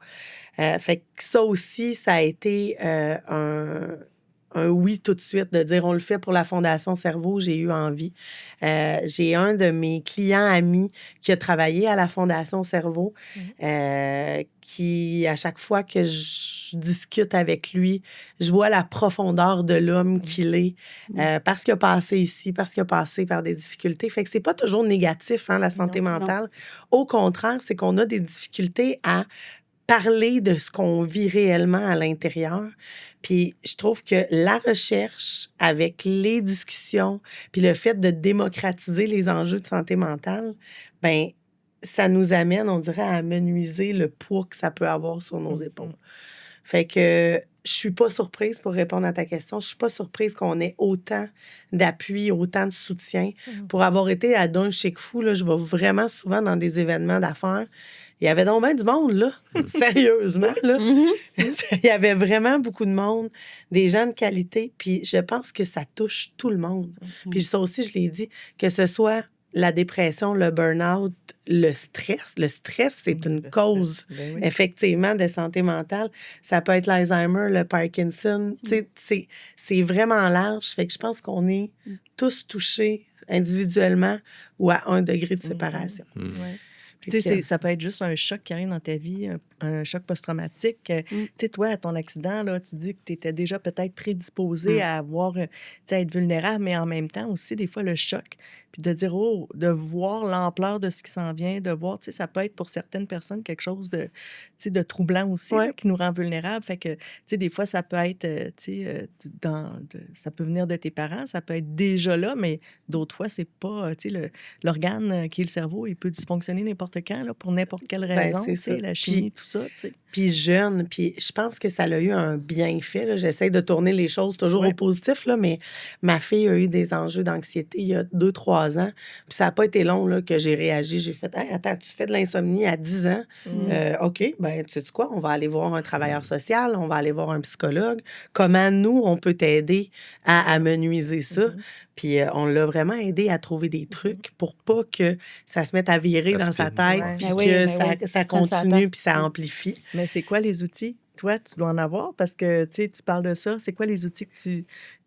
Fait que ça aussi, ça a été un oui tout de suite, de dire on le fait pour la Fondation Cerveau, j'ai eu envie. J'ai un de mes clients amis qui a travaillé à la Fondation Cerveau, qui, à chaque fois que je discute avec lui, je vois la profondeur de l'homme qu'il est, parce qu'il a passé ici, parce qu'il a passé par des difficultés. Fait que c'est pas toujours négatif, hein, la santé mentale. Au contraire, c'est qu'on a des difficultés à parler de ce qu'on vit réellement à l'intérieur. Puis je trouve que la recherche avec les discussions, puis le fait de démocratiser les enjeux de santé mentale, ben ça nous amène, on dirait, à amenuiser le poids que ça peut avoir sur nos épaules. Fait que je suis pas surprise, pour répondre à ta question, je suis pas surprise qu'on ait autant d'appui, autant de soutien. Pour avoir été à D'un Chic Fou, là, je vais vraiment souvent dans des événements d'affaires. Il y avait donc bien du monde, là. Sérieusement, là. Il y avait vraiment beaucoup de monde, des gens de qualité. Puis je pense que ça touche tout le monde. Puis ça aussi, je l'ai dit, que ce soit la dépression, le burn-out, le stress. Le stress, c'est une cause, effectivement, de santé mentale. Ça peut être l'Alzheimer, le Parkinson. Tu sais, c'est vraiment large. Fait que je pense qu'on est tous touchés individuellement ou à un degré de séparation. Tu sais, ça peut être juste un choc qui arrive dans ta vie, un choc post-traumatique. Tu sais, toi, à ton accident, là, tu dis que tu étais déjà peut-être prédisposé à avoir, tu sais, à être vulnérable, mais en même temps aussi, des fois, le choc. Puis de dire, de voir l'ampleur de ce qui s'en vient, de voir, tu sais, ça peut être pour certaines personnes quelque chose de, tu sais, de troublant aussi, là, qui nous rend vulnérables. Fait que, tu sais, des fois, ça peut être, tu sais, ça peut venir de tes parents, ça peut être déjà là, mais d'autres fois, c'est pas, tu sais, l'organe qui est le cerveau, il peut dysfonctionner n'importe quand, là, pour n'importe quelle raison, tu sais, la chimie, tout ça, tu sais. Puis jeune, puis je pense que ça a eu un bienfait. Là. J'essaie de tourner les choses toujours au positif, là, mais ma fille a eu des enjeux d'anxiété il y a 2-3 ans. Puis ça n'a pas été long là, que j'ai réagi. J'ai fait hey, attends, tu fais de l'insomnie à 10 ans. OK, ben tu sais quoi, on va aller voir un travailleur social, on va aller voir un psychologue. Comment nous, on peut t'aider à amenuiser ça? Puis on l'a vraiment aidé à trouver des trucs pour pas que ça se mette à virer dans sa tête, puis que ça continue, puis ça amplifie. Mais c'est quoi les outils? Toi, tu dois en avoir parce que tu parles de ça. C'est quoi les outils que tu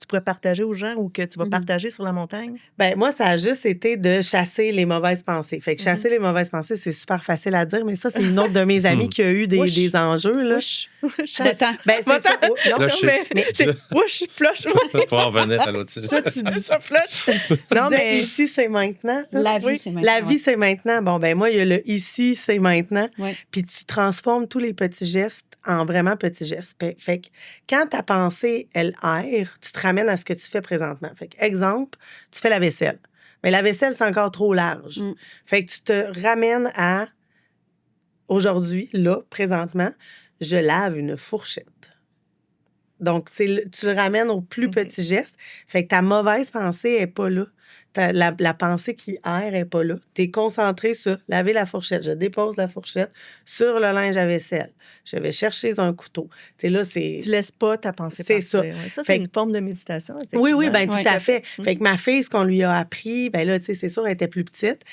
pourrais partager aux gens ou que tu vas partager sur la montagne? Bien, moi, ça a juste été de chasser les mauvaises pensées. Fait que chasser les mauvaises pensées, c'est super facile à dire, mais ça, c'est une autre de mes amies qui a eu des enjeux. Là. Attends. Ben, c'est ça. Non, mais c'est wouch, flush. Pour en revenir à l'autre sujet. Toi, tu dis ça flush. Non, mais ici, c'est maintenant. La vie, c'est maintenant. La vie, c'est maintenant. Bon, ben moi, il y a le ici, c'est maintenant. Ouais. Puis tu transformes tous les petits gestes en vraiment petits gestes. Fait que quand ta pensée, elle erre, tu te ramènes à ce que tu fais présentement. Fait que, exemple, tu fais la vaisselle. Mais la vaisselle, c'est encore trop large. Fait que tu te ramènes à aujourd'hui, là, présentement, je lave une fourchette. Donc, tu le ramènes au plus petit geste. Fait que ta mauvaise pensée n'est pas là. La pensée qui erre n'est pas là. Tu es concentré sur laver la fourchette. Je dépose la fourchette sur le linge à vaisselle. Je vais chercher un couteau. Tu sais, là, c'est... Tu laisses pas ta pensée c'est partir. ça. Ouais. Ça, c'est une forme de méditation. Oui, bien, tout à fait. Fait que ma fille, ce qu'on lui a appris, ben là, tu sais, c'est sûr, elle était plus petite,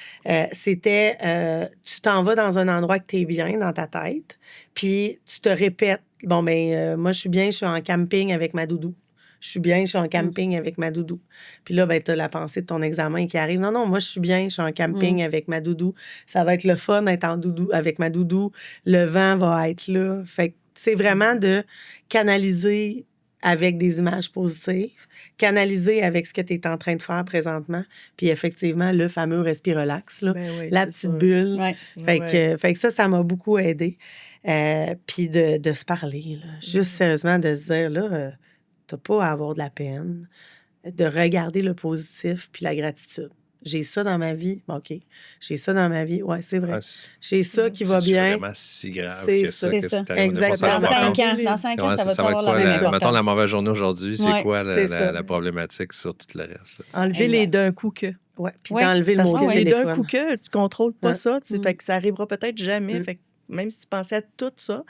c'était tu t'en vas dans un endroit que tu es bien dans ta tête, puis tu te répètes, bon, ben, moi, je suis bien, je suis en camping avec ma doudou. Je suis bien, je suis en camping avec ma doudou. Puis là, ben, tu as la pensée de ton examen qui arrive. Non, moi, je suis bien, je suis en camping avec ma doudou. Ça va être le fun d'être en doudou avec ma doudou. Le vent va être là. Fait que c'est vraiment de canaliser avec des images positives, canaliser avec ce que tu es en train de faire présentement. Puis effectivement, le fameux respire-relax, là, la petite bulle. Fait que ça m'a beaucoup aidé. Puis de se parler, là. Juste sérieusement, de se dire, là... T'as pas à avoir de la peine, de regarder le positif puis la gratitude. J'ai ça dans ma vie, OK. J'ai ça dans ma vie, ouais, c'est vrai. J'ai ça qui va bien. C'est vraiment si grave c'est que ça. C'est ça. Exactement. Dans 5 ans, ça va avoir la même importance. Mettons la mauvaise journée aujourd'hui, c'est quoi la problématique sur tout le reste? Là, enlever les d'un coup que. Oui, puis d'enlever le mot téléphone. Les téléphone. d'un coup que, tu contrôles pas ça, fait que ça arrivera peut-être jamais. Fait que même si tu pensais à tout ça,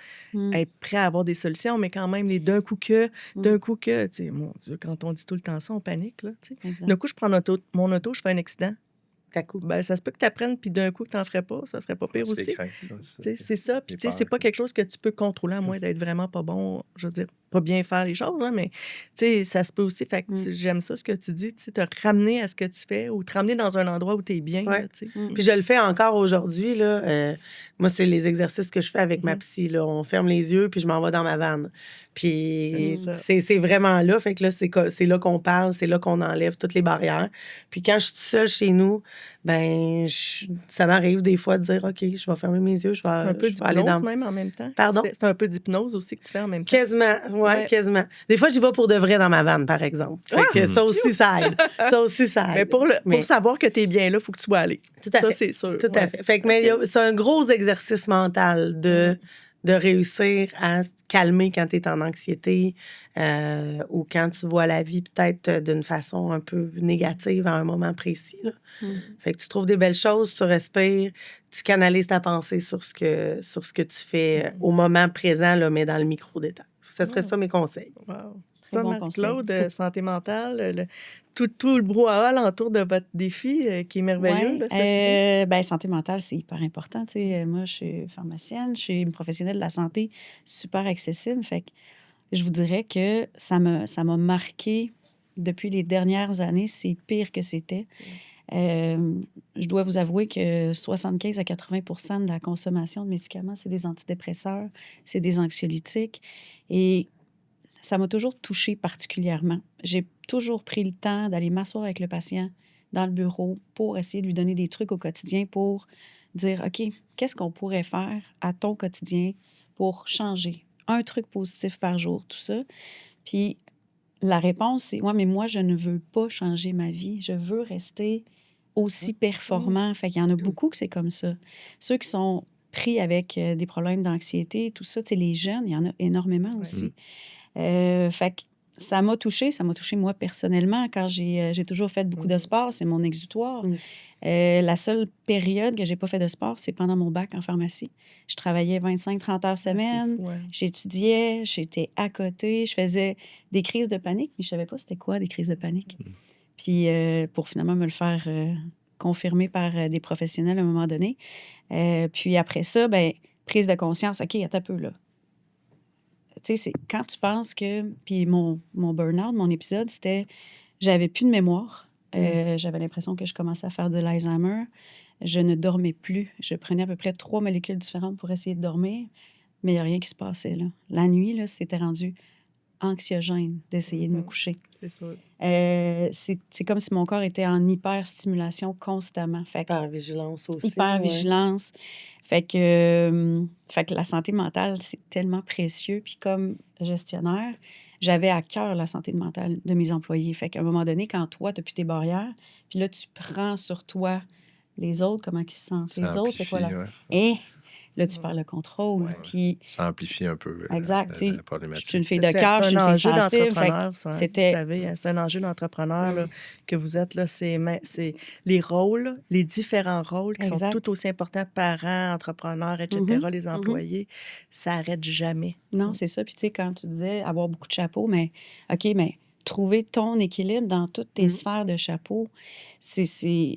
être prêt à avoir des solutions, mais quand même, les d'un coup que, tu sais, mon Dieu, quand on dit tout le temps ça, on panique, là, tu sais. D'un coup, je prends mon auto, je fais un accident. Ben, ça se peut que tu apprennes, puis d'un coup, que tu n'en ferais pas, ça serait pas pire aussi. C'est ça. Puis, tu sais, c'est pas quelque chose que tu peux contrôler, à moins d'être vraiment pas bon, je veux dire, pas bien faire les choses, hein, mais, tu sais, ça se peut aussi. Fait que j'aime ça, ce que tu dis, tu sais, te ramener à ce que tu fais ou te ramener dans un endroit où tu es bien. Là, tu sais. Puis, je le fais encore aujourd'hui, là. Moi, c'est les exercices que je fais avec ma psy, là. On ferme les yeux, puis je m'en vais dans ma vanne. Puis, c'est vraiment là. Fait que là, c'est là qu'on parle, c'est là qu'on enlève toutes les barrières. Puis, quand je suis seule chez nous, ben ça m'arrive des fois de dire OK, je vais fermer mes yeux, je vais un peu aller d'hypnose même en même temps. Pardon? C'est un peu d'hypnose aussi que tu fais en même temps. Quasiment. Des fois, j'y vais pour de vrai dans ma vanne, par exemple. Fait que ça aussi, ça aide. Mais pour savoir que tu es bien là, il faut que tu sois allé. Tout à fait. Ça, c'est sûr. Tout à fait. Fait que c'est un gros exercice mental de réussir à se calmer quand tu es en anxiété ou quand tu vois la vie peut-être d'une façon un peu négative à un moment précis. Là. Fait que tu trouves des belles choses, tu respires, tu canalises ta pensée sur ce que tu fais au moment présent, là, mais dans le micro-détail. Ce serait ça mes conseils. Wow. Toi, Marie-Claude, santé mentale, tout le brouhaha alentour de votre défi qui est merveilleux. Là, santé mentale, c'est hyper important. Moi, je suis pharmacienne, je suis une professionnelle de la santé super accessible. Fait que je vous dirais que ça m'a marqué depuis les dernières années. C'est pire que c'était. Je dois vous avouer que 75 à 80 de la consommation de médicaments, c'est des antidépresseurs, c'est des anxiolytiques. Et ça m'a toujours touchée particulièrement. J'ai toujours pris le temps d'aller m'asseoir avec le patient dans le bureau pour essayer de lui donner des trucs au quotidien pour dire, OK, qu'est-ce qu'on pourrait faire à ton quotidien pour changer? Un truc positif par jour, tout ça. Puis la réponse, c'est, mais moi, je ne veux pas changer ma vie. Je veux rester aussi performant. Fait qu'il y en a beaucoup que c'est comme ça. Ceux qui sont pris avec des problèmes d'anxiété, tout ça. Tu sais, les jeunes, il y en a énormément aussi. Fait que ça m'a touchée moi personnellement quand j'ai toujours fait beaucoup de sport, c'est mon exutoire. La seule période que j'ai pas fait de sport, c'est pendant mon bac en pharmacie. Je travaillais 25-30 heures semaine, j'étudiais, j'étais à côté, je faisais des crises de panique, mais je savais pas c'était quoi des crises de panique. Puis pour finalement me le faire confirmer par des professionnels à un moment donné. Puis après ça, ben prise de conscience, OK, attends un peu là. Tu sais, c'est quand tu penses que... Puis mon burn-out, mon épisode, c'était... J'avais plus de mémoire. J'avais l'impression que je commençais à faire de l'Alzheimer. Je ne dormais plus. Je prenais à peu près 3 molécules différentes pour essayer de dormir, mais il n'y a rien qui se passait, là. La nuit, là, c'était rendu anxiogène d'essayer de me coucher. C'est sûr. C'est comme si mon corps était en hyper-stimulation constamment. Hyper-vigilance aussi. Hyper-vigilance. Fait que la santé mentale, c'est tellement précieux. Puis comme gestionnaire, j'avais à cœur la santé mentale de mes employés. Fait qu'à un moment donné, quand toi, tu n'as plus tes barrières, puis là, tu prends sur toi les autres, comment ils se sentent. Ça les autres, c'est quoi là? Et là, tu perds le contrôle. Puis... Ça amplifie un peu exact, la problématique. Je suis une fille de cœur, je suis une fille sensible. Vous savez, c'est un enjeu d'entrepreneur là, que vous êtes. Là, c'est les rôles, les différents rôles qui sont tout aussi importants, parents, entrepreneurs, etc., les employés, ça n'arrête jamais. Non, c'est ça. Puis tu sais, quand tu disais avoir beaucoup de chapeaux, mais OK, mais trouver ton équilibre dans toutes tes sphères de chapeau, c'est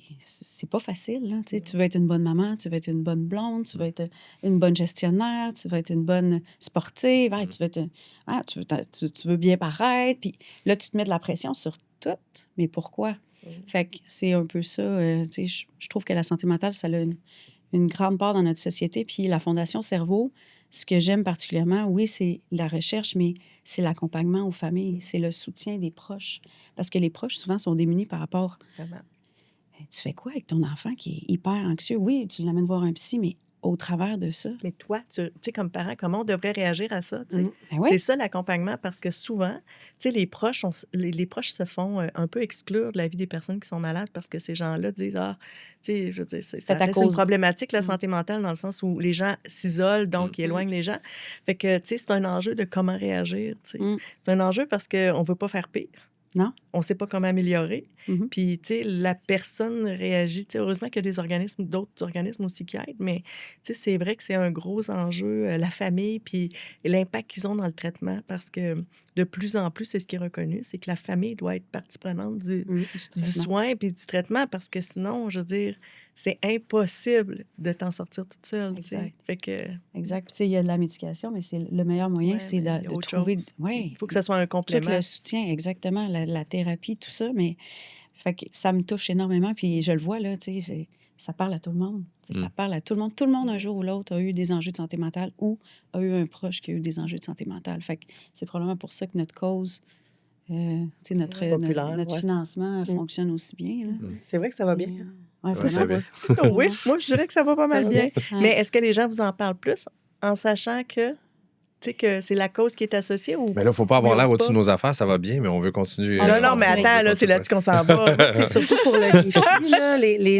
pas facile. Là. Tu veux être une bonne maman, tu veux être une bonne blonde, tu veux être une bonne gestionnaire, tu veux être une bonne sportive, tu veux bien paraître. Puis là, tu te mets de la pression sur tout. Mais pourquoi? Fait que c'est un peu ça. Je trouve que la santé mentale, ça a une grande part dans notre société. Puis la Fondation Cerveau, ce que j'aime particulièrement, oui, c'est la recherche, mais c'est l'accompagnement aux familles, c'est le soutien des proches. Parce que les proches, souvent, sont démunis par rapport... Tu fais quoi avec ton enfant qui est hyper anxieux? Oui, tu l'amènes voir un psy, mais au travers de ça... Mais toi, tu sais, comme parent, comment on devrait réagir à ça? Ben oui. C'est ça, l'accompagnement, parce que souvent, tu sais, les proches se font un peu exclure de la vie des personnes qui sont malades parce que ces gens-là disent, tu sais, je veux dire, ça reste une problématique, la santé mentale, dans le sens où les gens s'isolent, donc ils éloignent les gens. Fait que, tu sais, c'est un enjeu de comment réagir, tu sais. C'est un enjeu parce qu'on ne veut pas faire pire. Non. On ne sait pas comment améliorer. Puis, tu sais, la personne réagit. Tu sais, heureusement qu'il y a d'autres organismes aussi qui aident, mais, tu sais, c'est vrai que c'est un gros enjeu, la famille, puis l'impact qu'ils ont dans le traitement, parce que de plus en plus, c'est ce qui est reconnu, c'est que la famille doit être partie prenante du soin puis du traitement, parce que sinon, je veux dire, c'est impossible de t'en sortir toute seule. Exact. Fait que... Exact. Puis, tu sais, il y a de la médication, mais c'est le meilleur moyen, c'est de trouver... Il faut que ça soit un complément. Tout le soutien, exactement, la thérapie, tout ça, mais fait que ça me touche énormément, puis je le vois, là, tu sais, ça parle à tout le monde. Ça parle à tout le monde. Tout le monde, un jour ou l'autre, a eu des enjeux de santé mentale ou a eu un proche qui a eu des enjeux de santé mentale. Fait que c'est probablement pour ça que notre cause, notre financement fonctionne aussi bien. Là. C'est vrai que ça va bien. Oui, moi, je dirais que ça va pas mal bien. Mais est-ce que les gens vous en parlent plus en sachant que... Tu sais, que c'est la cause qui est associée ou... Mais là, il ne faut pas avoir l'air au-dessus de nos affaires, ça va bien, mais on veut continuer. Non, mais attends, là, c'est là-dessus qu'on s'en va. C'est surtout pour le défi, là. Les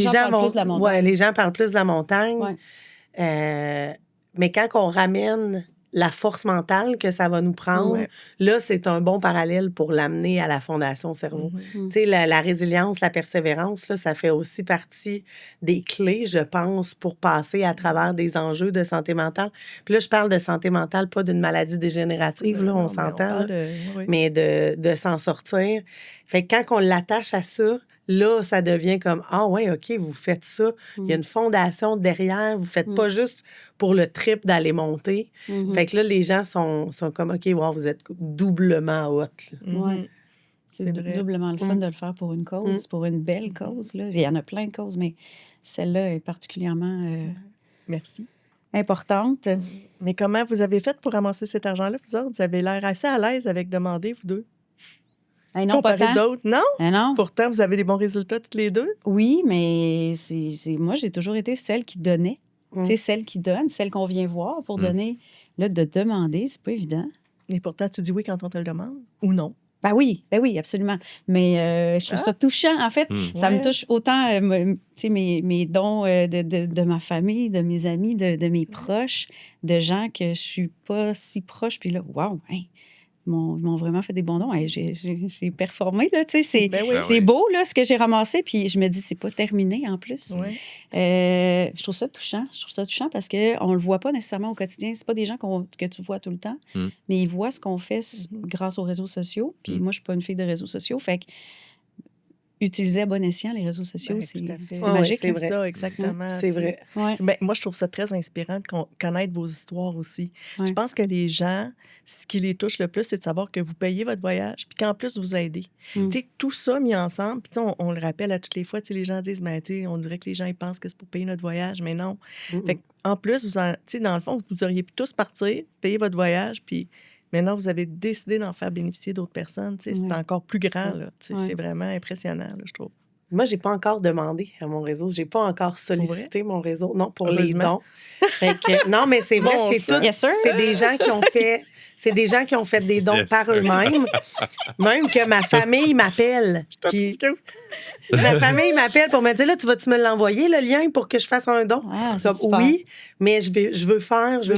gens parlent plus de la montagne. Ouais, les gens parlent plus de la montagne. Ouais. Mais quand on ramène la force mentale que ça va nous prendre, là, c'est un bon parallèle pour l'amener à la Fondation Cerveau. Tu sais, la résilience, la persévérance, là, ça fait aussi partie des clés, je pense, pour passer à travers des enjeux de santé mentale. Puis là, je parle de santé mentale, pas d'une maladie dégénérative, là, on s'entend, mais de s'en sortir. Fait que quand on l'attache à ça, là, ça devient comme, OK, vous faites ça. Il y a une fondation derrière. Vous ne faites pas juste pour le trip d'aller monter. Fait que là, les gens sont comme, OK, wow, vous êtes doublement haute. Oui. C'est doublement le fun de le faire pour une cause, pour une belle cause. Là. Il y en a plein de causes, mais celle-là est particulièrement merci. Importante. Mais comment vous avez fait pour ramasser cet argent-là, vous autres? Vous avez l'air assez à l'aise avec demander, vous deux. Non, pas tant. D'autres, non? Non. Pourtant, vous avez des bons résultats toutes les deux? Oui, mais moi, j'ai toujours été celle qui donnait. Tu sais, celle qui donne, celle qu'on vient voir pour donner. Là, de demander, c'est pas évident. Et pourtant, tu dis oui quand on te le demande ou non? Ben oui, absolument. Mais je trouve ça touchant. En fait, ça me touche autant mes dons de ma famille, de mes amis, de mes proches, de gens que je suis pas si proche. Puis là, wow, hey, ils m'ont vraiment fait des bons dons. Hey, j'ai performé, là, tu sais. C'est beau, là, ce que j'ai ramassé. Puis je me dis, c'est pas terminé, en plus. Je trouve ça touchant. Je trouve ça touchant parce qu'on le voit pas nécessairement au quotidien. C'est pas des gens que tu vois tout le temps, mais ils voient ce qu'on fait grâce aux réseaux sociaux. Puis moi, je suis pas une fille de réseaux sociaux. Fait que utiliser à bon escient les réseaux sociaux, c'est magique. C'est vrai. Ça, exactement. C'est vrai. Ouais. Ben, moi, je trouve ça très inspirant de connaître vos histoires aussi. Ouais. Je pense que les gens, ce qui les touche le plus, c'est de savoir que vous payez votre voyage puis qu'en plus, vous aidez. Tu sais, tout ça mis ensemble, puis on le rappelle à toutes les fois, les gens disent, ben, on dirait que les gens ils pensent que c'est pour payer notre voyage, mais non. Fait en plus, dans le fond, vous auriez pu tous partir, payer votre voyage, puis maintenant, vous avez décidé d'en faire bénéficier d'autres personnes. C'est encore plus grand. Là, c'est vraiment impressionnant, là, je trouve. Moi, je n'ai pas encore demandé à mon réseau. Je n'ai pas encore sollicité mon réseau. Non, pour les dons. Fait que, non, mais c'est vrai, c'est des gens qui ont fait... C'est des gens qui ont fait des dons par eux-mêmes. Même que ma famille m'appelle. Ma famille m'appelle pour me dire, là, tu vas-tu me l'envoyer, le lien, pour que je fasse un don? Oui, mais je veux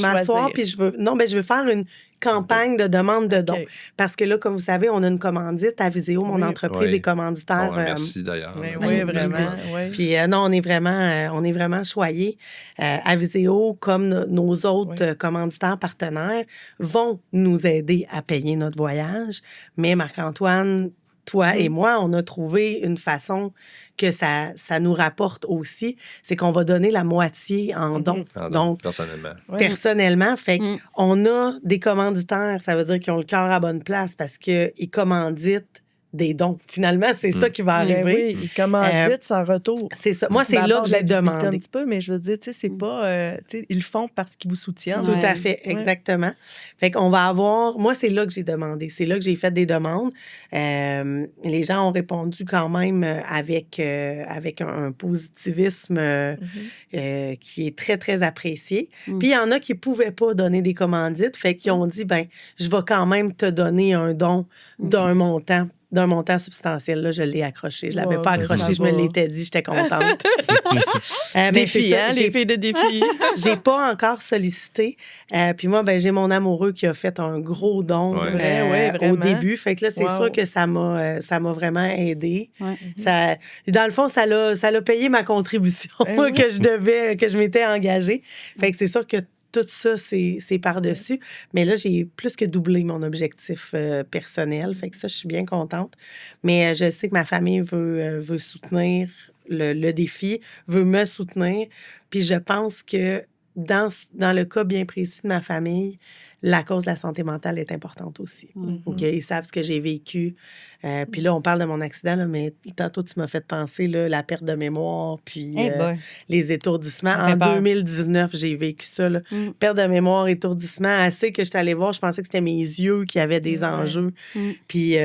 m'asseoir, puis je veux faire une campagne de demande de dons. Parce que là, comme vous savez, on a une commandite à Viséo. Mon entreprise est commanditaire. Merci d'ailleurs. Oui, vraiment. Puis non, on est vraiment choyés. À Viséo, comme nos autres commanditaires partenaires, vont nous aider à payer notre voyage. Mais Marc-Antoine, toi et moi, on a trouvé une façon que ça nous rapporte aussi, c'est qu'on va donner la moitié en dons. Donc, personnellement. Fait qu'on a des commanditaires, ça veut dire qu'ils ont le cœur à bonne place parce qu'ils commanditent des dons. Finalement, c'est ça qui va arriver. Oui, ils commanditent sans retour. C'est ça. Moi, c'est là que j'ai demandé. Un petit peu, mais je veux dire, c'est pas... ils le font parce qu'ils vous soutiennent. Tout à fait, exactement. Fait qu'on va avoir... Moi, c'est là que j'ai demandé. C'est là que j'ai fait des demandes. Les gens ont répondu quand même avec un positivisme qui est très, très apprécié. Puis, il y en a qui ne pouvaient pas donner des commandites. Fait qu'ils ont dit, ben je vais quand même te donner un don d'un montant substantiel. Là, je l'ai accroché. Je ne l'avais pas accroché, je me l'étais dit, j'étais contente. Défi, hein, les filles de défi. J'ai pas encore sollicité. Puis moi, j'ai mon amoureux qui a fait un gros don au début. Fait que là, c'est sûr que ça m'a vraiment aidée. Ça, dans le fond, ça l'a payé ma contribution que je m'étais engagée. Fait que c'est sûr que tout ça, c'est par-dessus. Mais là, j'ai plus que doublé mon objectif personnel. Fait que ça, je suis bien contente. Mais je sais que ma famille veut soutenir le défi, veut me soutenir. Puis je pense que dans le cas bien précis de ma famille, la cause de la santé mentale est importante aussi. Ils savent ce que j'ai vécu. Puis là, on parle de mon accident, là, mais tantôt, tu m'as fait penser là, la perte de mémoire, puis les étourdissements. En 2019, j'ai vécu ça. Là. Perte de mémoire, étourdissement, assez que j'étais allée voir. Je pensais que c'était mes yeux qui avaient des enjeux. Puis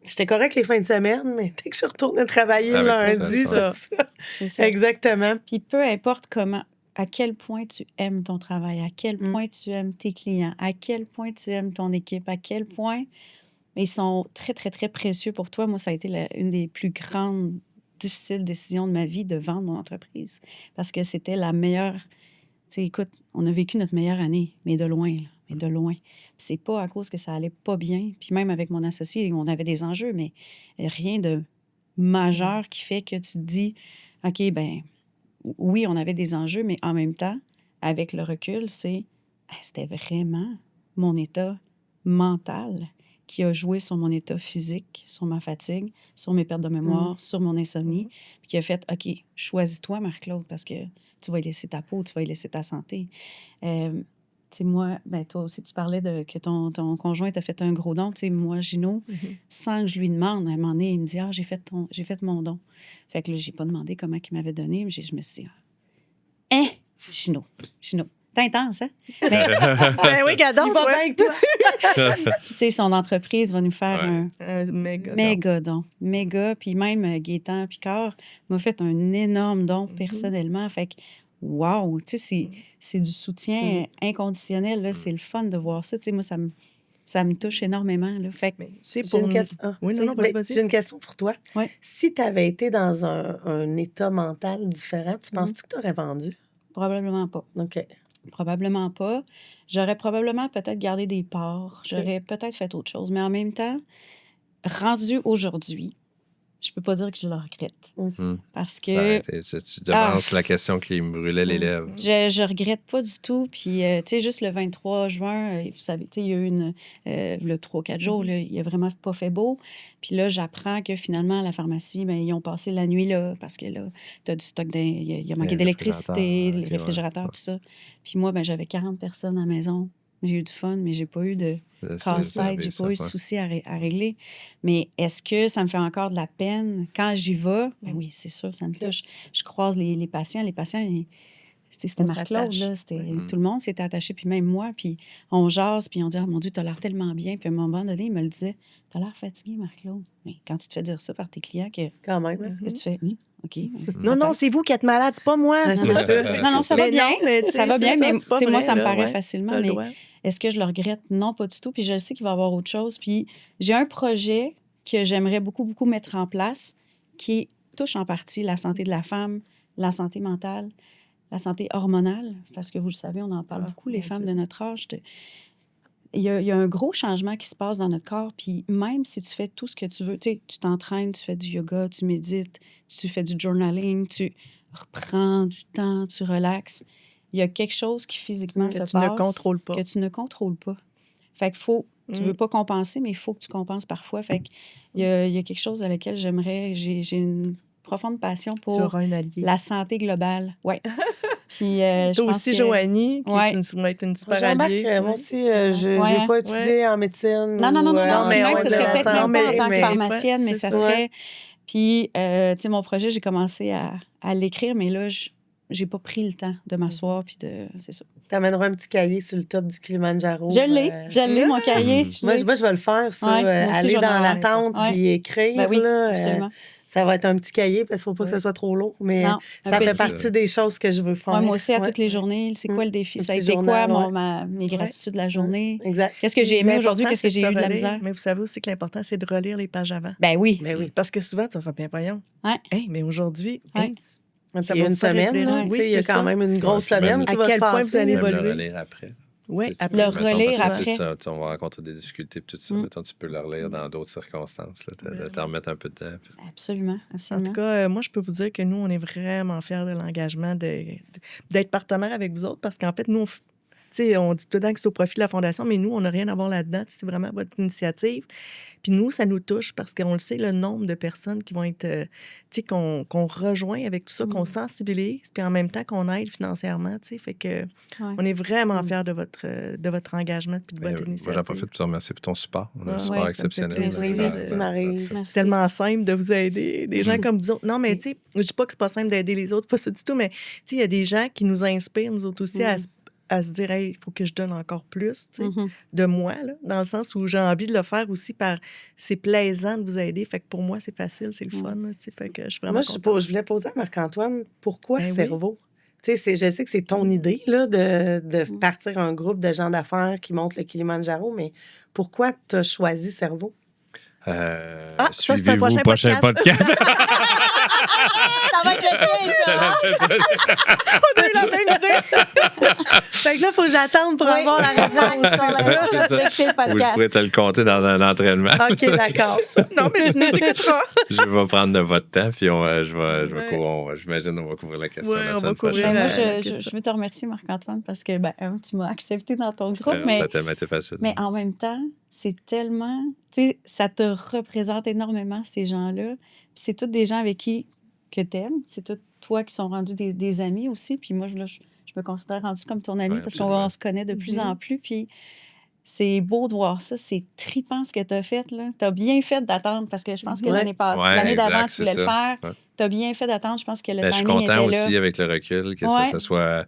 j'étais correcte les fins de semaine, mais dès que je retournais travailler lundi, c'est ça. Exactement. Puis peu importe comment... À quel point tu aimes ton travail, à quel point tu aimes tes clients, à quel point tu aimes ton équipe, à quel point ils sont très, très, très précieux pour toi. Moi, ça a été une des plus grandes, difficiles décisions de ma vie de vendre mon entreprise parce que c'était la meilleure... Tu sais, écoute, on a vécu notre meilleure année, mais de loin, là, mais de loin. Puis c'est pas à cause que ça allait pas bien. Puis même avec mon associé, on avait des enjeux, mais rien de majeur qui fait que tu te dis, OK, oui, on avait des enjeux, mais en même temps, avec le recul, c'était vraiment mon état mental qui a joué sur mon état physique, sur ma fatigue, sur mes pertes de mémoire, sur mon insomnie, puis qui a fait, OK, choisis-toi, Marc-Claude, parce que tu vas y laisser ta peau, tu vas y laisser ta santé. Moi, toi aussi, tu parlais que ton conjoint t'a fait un gros don. Tu sais, moi, Gino, sans que je lui demande, à un moment donné, il me dit « Ah, j'ai fait mon don. » Fait que là, j'ai pas demandé comment il m'avait donné, mais je me suis dit « Hein? Gino, t'es intense, hein? » oui, Gadon, il va bien avec toi. Puis, tu sais, son entreprise va nous faire un méga don. Méga. Puis même Gaétan Picard m'a fait un énorme don personnellement. Fait que wow! Tu sais, c'est du soutien inconditionnel. Là, c'est le fun de voir ça. Tu sais, moi, ça Ça me touche énormément. Là. Fait que, j'ai une question. Oui, non, vas-y. J'ai une question pour toi. Ouais. Si tu avais été dans un état mental différent, tu penses-tu que tu aurais vendu? Probablement pas. OK. Probablement pas. J'aurais probablement peut-être gardé des parts. J'aurais peut-être fait autre chose. Mais en même temps, rendu aujourd'hui, je peux pas dire que je le regrette. Parce que... Tu devances la question qui me brûlait les lèvres. Je regrette pas du tout. Puis, tu sais, juste le 23 juin, vous savez, tu sais, il y a eu le 3-4 jours, là, il a vraiment pas fait beau. Puis là, j'apprends que finalement, à la pharmacie, ben, ils ont passé la nuit là parce que là, tu as du stock, il y a manqué d'électricité, les réfrigérateurs, tout ça. Puis moi, ben, j'avais 40 personnes à la maison. J'ai eu du fun, mais j'ai pas eu de casse-tête, j'ai pas eu de soucis à régler. Mais est-ce que ça me fait encore de la peine? Quand j'y vais, ben oui, c'est sûr, ça me touche. Je croise les patients. Les patients, c'était Marc-Claude, là. Tout le monde s'était attaché, puis même moi. Puis on jase, puis on dit « Oh mon Dieu, t'as l'air tellement bien. » Puis à un moment donné, il me le disait « T'as l'air fatigué, Marc-Claude. » Mais quand tu te fais dire ça par tes clients, quand même, tu fais « OK. » Non, c'est vous qui êtes malade, c'est pas moi. Non, ça va bien. Ça va bien, mais moi, ça me paraît facilement. Mais est-ce que je le regrette? Non, pas du tout. Puis je sais qu'il va y avoir autre chose. Puis j'ai un projet que j'aimerais beaucoup, beaucoup mettre en place qui touche en partie la santé de la femme, la santé mentale, la santé hormonale, parce que vous le savez, on en parle beaucoup, les femmes de notre âge. Il y a un gros changement qui se passe dans notre corps, puis même si tu fais tout ce que tu veux, tu sais, tu t'entraînes, tu fais du yoga, tu médites, tu fais du journaling, tu reprends du temps, tu relaxes, il y a quelque chose qui physiquement se passe que tu ne contrôles pas. Fait qu'il faut, tu veux pas compenser, mais il faut que tu compenses parfois. Fait qu'il y a quelque chose à laquelle j'ai une profonde passion pour la santé globale. Oui. Puis, toi aussi, Joanie, qui est une super alliée. Moi aussi, je n'ai pas étudié en médecine. Non, mais même, ce serait peut-être même pas en tant que pharmacienne, mais ça serait... Puis, tu sais, mon projet, j'ai commencé à l'écrire, mais là, j'ai pas pris le temps de m'asseoir, puis c'est ça. Tu amèneras un petit cahier sur le top du Kilimanjaro. Je l'ai, mon cahier. Moi, je vais le faire, ça. Aller dans la tente, puis écrire, ben oui, là. Absolument. Ça va être un petit cahier parce qu'il ne faut pas que ce soit trop lourd, mais ça fait partie des choses que je veux faire. Moi aussi, à toutes les journées, c'est quoi le défi? Ça a été quoi mes gratitudes de la journée? Exact. Qu'est-ce que j'ai aimé aujourd'hui? Qu'est-ce que j'ai eu de la misère? Mais vous savez aussi que l'important, c'est de relire les pages avant. Ben oui. Parce que souvent, tu vas faire bien, voyons. Mais aujourd'hui, ça va une semaine. Il y a quand même une grosse semaine qui va se passer. À quel point vous allez évoluer. Le relire après. Oui, le relire après. On va rencontrer des difficultés et tout ça. Mettons, tu peux le relire dans d'autres circonstances. T'en remettre un peu de temps. Absolument. En tout cas, moi, je peux vous dire que nous, on est vraiment fiers de l'engagement d'être partenaire avec vous autres parce qu'en fait, nous, on dit tout le temps que c'est au profit de la Fondation, mais nous, on n'a rien à voir là-dedans. C'est vraiment votre initiative. Puis nous, ça nous touche parce qu'on le sait, le nombre de personnes qui vont être, qu'on rejoint avec tout ça, qu'on sensibilise, puis en même temps qu'on aide financièrement, fait que on est vraiment fiers de votre engagement puis de votre initiative. Moi, j'en profite pour te remercier pour ton support. On a un support exceptionnel. Merci, Marie. C'est tellement simple de vous aider. Des gens comme vous autres. Non, mais tu sais, je dis pas que c'est pas simple d'aider les autres, pas ça du tout, mais il y a des gens qui nous inspirent, nous autres aussi, à se dire, il faut que je donne encore plus de moi, là, dans le sens où j'ai envie de le faire aussi par... C'est plaisant de vous aider. Fait que pour moi, c'est facile, c'est le fun. Là, fait que je suis vraiment contente. Je voulais poser à Marc-Antoine, pourquoi Cerveau? Je sais que c'est ton idée là, de partir un groupe de gens d'affaires qui montent le Kilimanjaro, mais pourquoi tu as choisi Cerveau? Suivez-vous le prochain podcast. Ça va être le On a eu la même idée. Fait que là, il faut que j'attende pour avoir la réponse. Vous pourrez te le compter dans un entraînement. OK, d'accord. Non, mais tu nous écouteras. Je vais prendre de votre temps, puis j'imagine qu'on va couvrir la question la semaine prochaine. Moi, je veux te remercier, Marc-Antoine, parce que tu m'as accepté dans ton groupe. Ça t'a été facile. Mais en même temps, c'est tellement... Tu sais, ça te représente énormément, ces gens-là. Puis c'est tous des gens avec qui que t'aimes. C'est tous toi qui sont rendus des amis aussi. Puis moi, je me considère rendu comme ton ami parce qu'on se connaît de plus en plus. Puis c'est beau de voir ça. C'est trippant ce que tu as fait, là. Tu as bien fait d'attendre parce que je pense que l'année d'avant, tu voulais le faire. Tu as bien fait d'attendre. Je pense que le timing était là. Je suis content aussi avec le recul que ça soit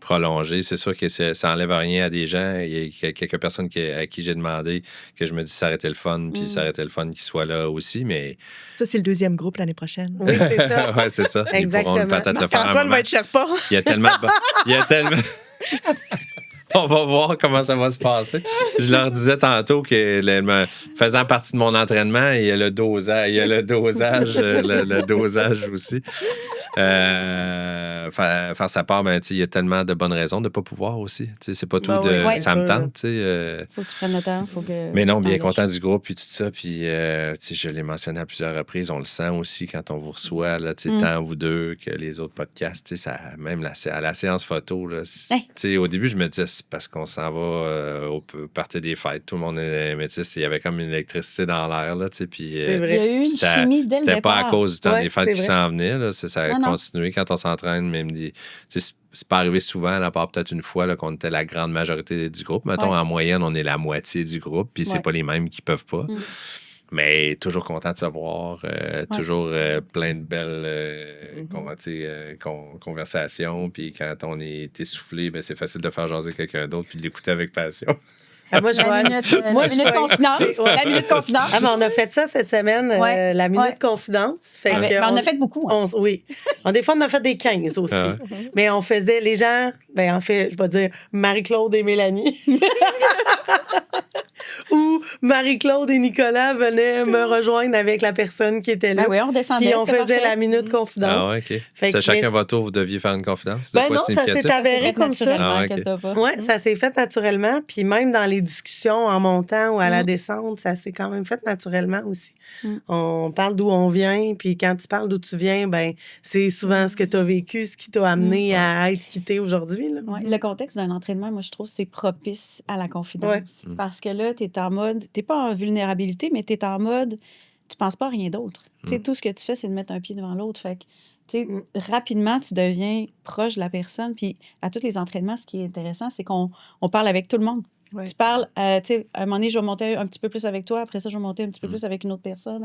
prolongé. C'est sûr que ça n'enlève rien à des gens. Il y a quelques personnes à qui j'ai demandé que je me dis ça aurait été le fun, puis ça aurait été le fun qu'ils soient là aussi, mais... Ça, c'est le deuxième groupe l'année prochaine. Oui, c'est ça. Oui, c'est ça. Exactement. Ils pourront peut-être le faire Antoine va être Sherpa. Il y a tellement... On va voir comment ça va se passer. Je leur disais tantôt que faisant partie de mon entraînement, il y a le dosage, le dosage aussi. Faire sa part, il y a tellement de bonnes raisons de ne pas pouvoir aussi. C'est pas tout ça me tente. Faut que tu prennes le temps. Mais non, bien content du groupe puis tout ça. Puis je l'ai mentionné à plusieurs reprises. On le sent aussi quand on vous reçoit, là, tant vous deux que les autres podcasts. Ça, même à la séance photo, là, au début, je me disais, c'est parce qu'on s'en va au party des fêtes. Tout le monde est métis. Il y avait comme une électricité dans l'air. Puis, c'est vrai. Il y a eu une chimie dès le c'était départ. pas à cause du temps des fêtes qui s'en venait. Là, ça a continué quand on s'entraîne. Même c'est pas arrivé souvent, à part peut-être une fois là, qu'on était la grande majorité du groupe. Mettons, en moyenne, on est la moitié du groupe. Puis c'est pas les mêmes qui peuvent pas. Mais toujours content de se voir, toujours plein de belles conversations. Puis quand on est essoufflé, ben, c'est facile de faire jaser quelqu'un d'autre puis de l'écouter avec passion. Moi, la minute confidence. La minute confidence. Mais on a fait ça cette semaine, la minute confidence. On a fait beaucoup. Hein. Oui. Des fois, on a fait des 15 aussi. Mais on faisait les gens, en fait, je vais dire Marie-Claude et Mélanie. Où Marie-Claude et Nicolas venaient me rejoindre avec la personne qui était là. Ben oui, on descendait. Puis on faisait la minute confidence. Ah ouais, OK. C'est chacun votre tour, vous deviez faire une confidence? Non, ça s'est avéré comme ça. Oui, ça s'est fait naturellement. Puis même dans les discussions en montant ou à la descente, ça s'est quand même fait naturellement aussi. On parle d'où on vient, puis quand tu parles d'où tu viens, ben c'est souvent ce que tu as vécu, ce qui t'a amené à être qui t'es aujourd'hui. Le contexte d'un entraînement, moi, je trouve c'est propice à la confidence. Parce que là, tu es en mode, tu n'es pas en vulnérabilité, mais tu es en mode, tu penses pas à rien d'autre. Tout ce que tu fais, c'est de mettre un pied devant l'autre. Fait que, rapidement, tu deviens proche de la personne. Puis à tous les entraînements, ce qui est intéressant, c'est qu'on parle avec tout le monde. Tu parles, à un moment donné, je vais monter un petit peu plus avec toi. Après ça, je vais monter un petit peu plus avec une autre personne.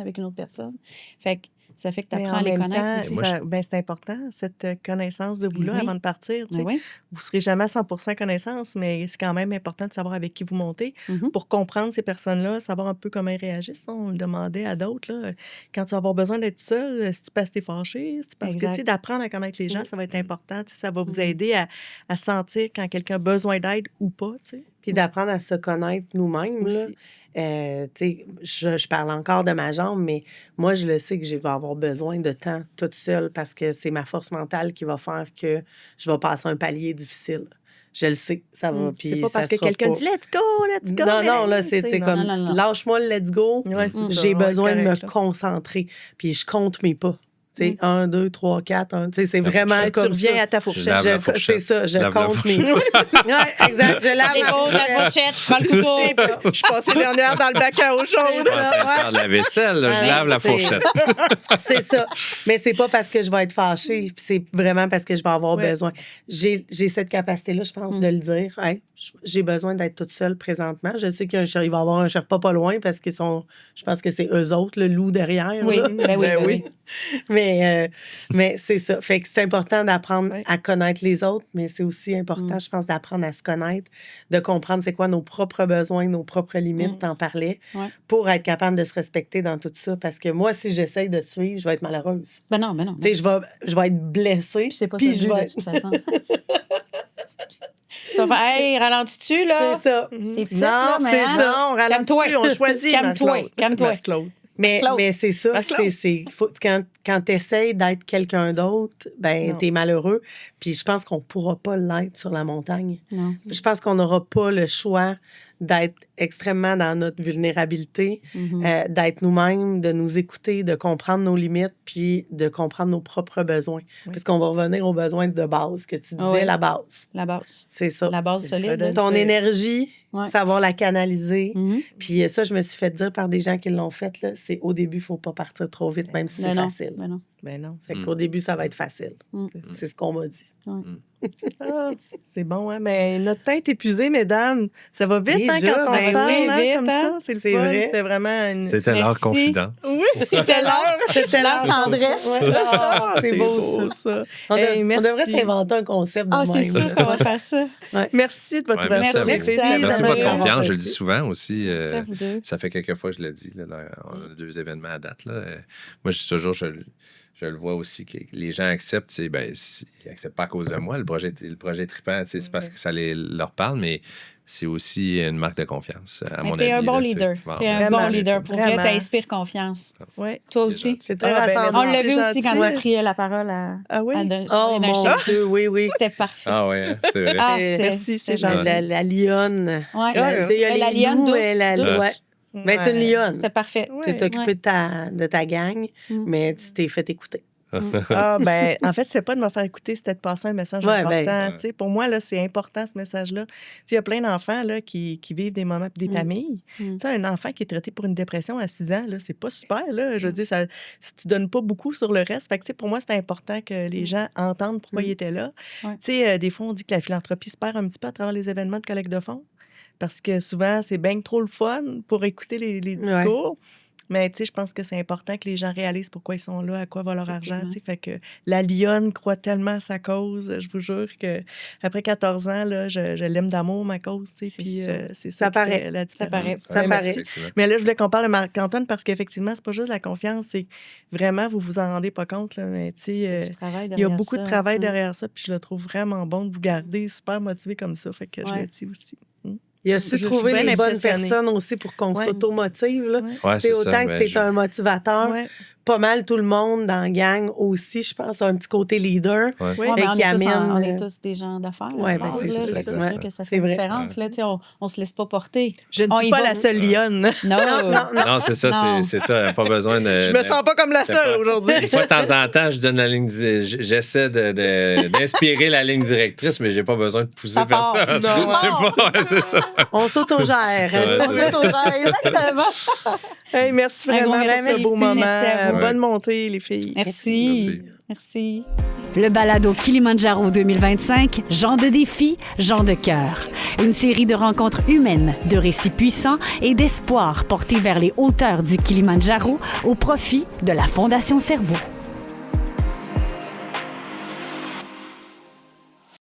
Fait que ça fait que tu apprends à les connaître aussi. C'est important, cette connaissance de vous-là avant de partir. Vous ne serez jamais à 100% connaissance, mais c'est quand même important de savoir avec qui vous montez pour comprendre ces personnes-là, savoir un peu comment ils réagissent. On le demandait à d'autres. Là, quand tu vas avoir besoin d'être seul, si tu passes t'es fâché, parce que d'apprendre à connaître les gens, ça va être important. Ça va vous aider à sentir quand quelqu'un a besoin d'aide ou pas. Puis d'apprendre à se connaître nous-mêmes. Je parle encore de ma jambe, mais moi, je le sais que je vais avoir besoin de temps toute seule parce que c'est ma force mentale qui va faire que je vais passer un palier difficile. Je le sais, ça va. C'est pas parce que quelqu'un dit « let's go ». Non, là, c'est comme « lâche-moi le let's go ». J'ai besoin de me concentrer. Puis je compte mes pas. 1, 2, 3, 4. C'est vraiment comme tu reviens à ta fourchette. C'est ça, je compte mes. Oui, exact. Je lave la fourchette, je prends le couteau. Je suis passée dernière dans le bac à eau chaude. Je faire de la vaisselle, je lave la fourchette. C'est ça. Mais c'est pas parce que je vais être fâchée, c'est vraiment parce que je vais avoir besoin. J'ai cette capacité-là, je pense, de le dire. Hey, j'ai besoin d'être toute seule présentement. Je sais qu'il va y avoir un Sherpa pas loin parce qu'ils sont. Je pense que c'est eux autres, le loup derrière. Oui, oui. Mais c'est ça. Fait que c'est important d'apprendre à connaître les autres, mais c'est aussi important, je pense, d'apprendre à se connaître, de comprendre c'est quoi nos propres besoins, nos propres limites, t'en parlais, pour être capable de se respecter dans tout ça. Parce que moi, si j'essaye de te suivre, je vais être malheureuse. Ben non. Tu sais, je vais être blessée. Je sais pas puis je vais... de toute façon. Ça va faire, hey, ralentis-tu, là? C'est ça. T'es petite, non, là, mais c'est ça. On ralentit, on choisit. Calme-toi. Mais c'est ça. Quand tu essaies d'être quelqu'un d'autre, ben t'es malheureux. Puis je pense qu'on ne pourra pas l'être sur la montagne. Non. Je pense qu'on n'aura pas le choix d'être extrêmement dans notre vulnérabilité, d'être nous-mêmes, de nous écouter, de comprendre nos limites, puis de comprendre nos propres besoins. Parce qu'on va revenir aux besoins de base que tu disais, la base. La base. C'est ça. La base solide. Ton énergie, savoir la canaliser. Puis ça, je me suis fait dire par des gens qui l'ont fait, là, c'est au début, il ne faut pas partir trop vite, même si c'est facile. Ben non. Fait qu'au début, ça va être facile. C'est ce qu'on m'a dit. C'est bon, hein? Mais notre temps est épuisé, mesdames. Ça va vite, déjà, quand on on parle vite, comme ça. C'est fun. vrai. C'était vraiment une... C'était leur confidence. Oui, C'était leur tendresse. C'est beau, ça. On Merci. devrait s'inventer un concept de c'est même. sûr qu'on va faire ça. Merci de votre Merci à vous. ouverture. Merci de votre d'avoir confiance. Je le reçu. dis souvent aussi. Merci à vous deux. Ça fait quelques fois que je le dis. Là, on a 2 événements à date. Là. Moi, je dis toujours, je le vois aussi, que les gens acceptent. Ils n'acceptent pas à cause de moi. Le projet est trippant. C'est parce que ça leur parle, mais c'est aussi une marque de confiance, à mon avis. T'es un bon là, leader. Bon, T'es un vraiment, bon leader. Pour vrai, vraiment. t'inspires confiance. Ouais. Toi aussi. C'est très ben, rassemblant. On l'a vu c'est aussi quand gentil. on a pris la parole à Ah oui? Oh mon Dieu, oui. C'était parfait. Ah oui, c'est vrai. Merci, c'est gentil. La lionne. Ouais. Il y a La les lionne loups, douce, mais la... douce. Ouais. Ben, c'est une lionne. C'était parfait. Ouais. Tu es occupé de ta gang, mais tu t'es fait écouter. En fait, c'est pas de me faire écouter, c'était de passer un message important. ouais. Tu sais, pour moi, là, c'est important, ce message-là. Tu sais, il y a plein d'enfants là, qui vivent des moments, des familles. Tu sais, un enfant qui est traité pour une dépression à 6 ans, là, c'est pas super. Là. Je veux dire, tu donnes pas beaucoup sur le reste. Fait que, tu sais, pour moi, c'est important que les gens entendent pourquoi ils étaient là. Ouais. Tu sais, des fois, on dit que la philanthropie se perd un petit peu à travers les événements de collecte de fonds. Parce que souvent, c'est bien trop le fun pour écouter les discours. Mais tu sais, je pense que c'est important que les gens réalisent pourquoi ils sont là, à quoi va leur argent. Tu sais, fait que la lionne croit tellement à sa cause. Je vous jure qu'après 14 ans, là, je l'aime d'amour, ma cause. Tu sais, puis c'est ça qui paraît. fait la différence. Ça paraît. Mais là, je voulais qu'on parle de Marc-Antoine parce qu'effectivement, c'est pas juste la confiance, c'est vraiment, vous vous en rendez pas compte. Là, mais tu sais, il y a beaucoup de travail derrière ça, puis je le trouve vraiment bon de vous garder super motivé comme ça. Fait que je le dis aussi. Il a su trouver les bonnes personnes aussi pour qu'on s'automotive. Là. Ouais, c'est autant ça, que tu es un motivateur, pas mal tout le monde dans la gang aussi, je pense, a un petit côté leader. Ouais, mais on est tous des gens d'affaires. Ouais, ben, c'est sûr que ça fait une différence. Là, on se laisse pas porter. Je ne suis pas la seule lionne. Non, c'est ça, c'est ça. Pas besoin de... Je me sens pas comme la seule aujourd'hui. Une fois de temps en temps, je donne la ligne... J'essaie d'inspirer la ligne directrice, mais j'ai pas besoin de pousser personne. C'est ça. On s'autogère. Exactement. Hey, merci vraiment pour ce beau moment. Merci Bonne montée, les filles. Merci. Le balado Kilimandjaro 2025, Gens de défi, Gens de cœur. Une série de rencontres humaines, de récits puissants et d'espoir portés vers les hauteurs du Kilimandjaro au profit de la Fondation Cerveau.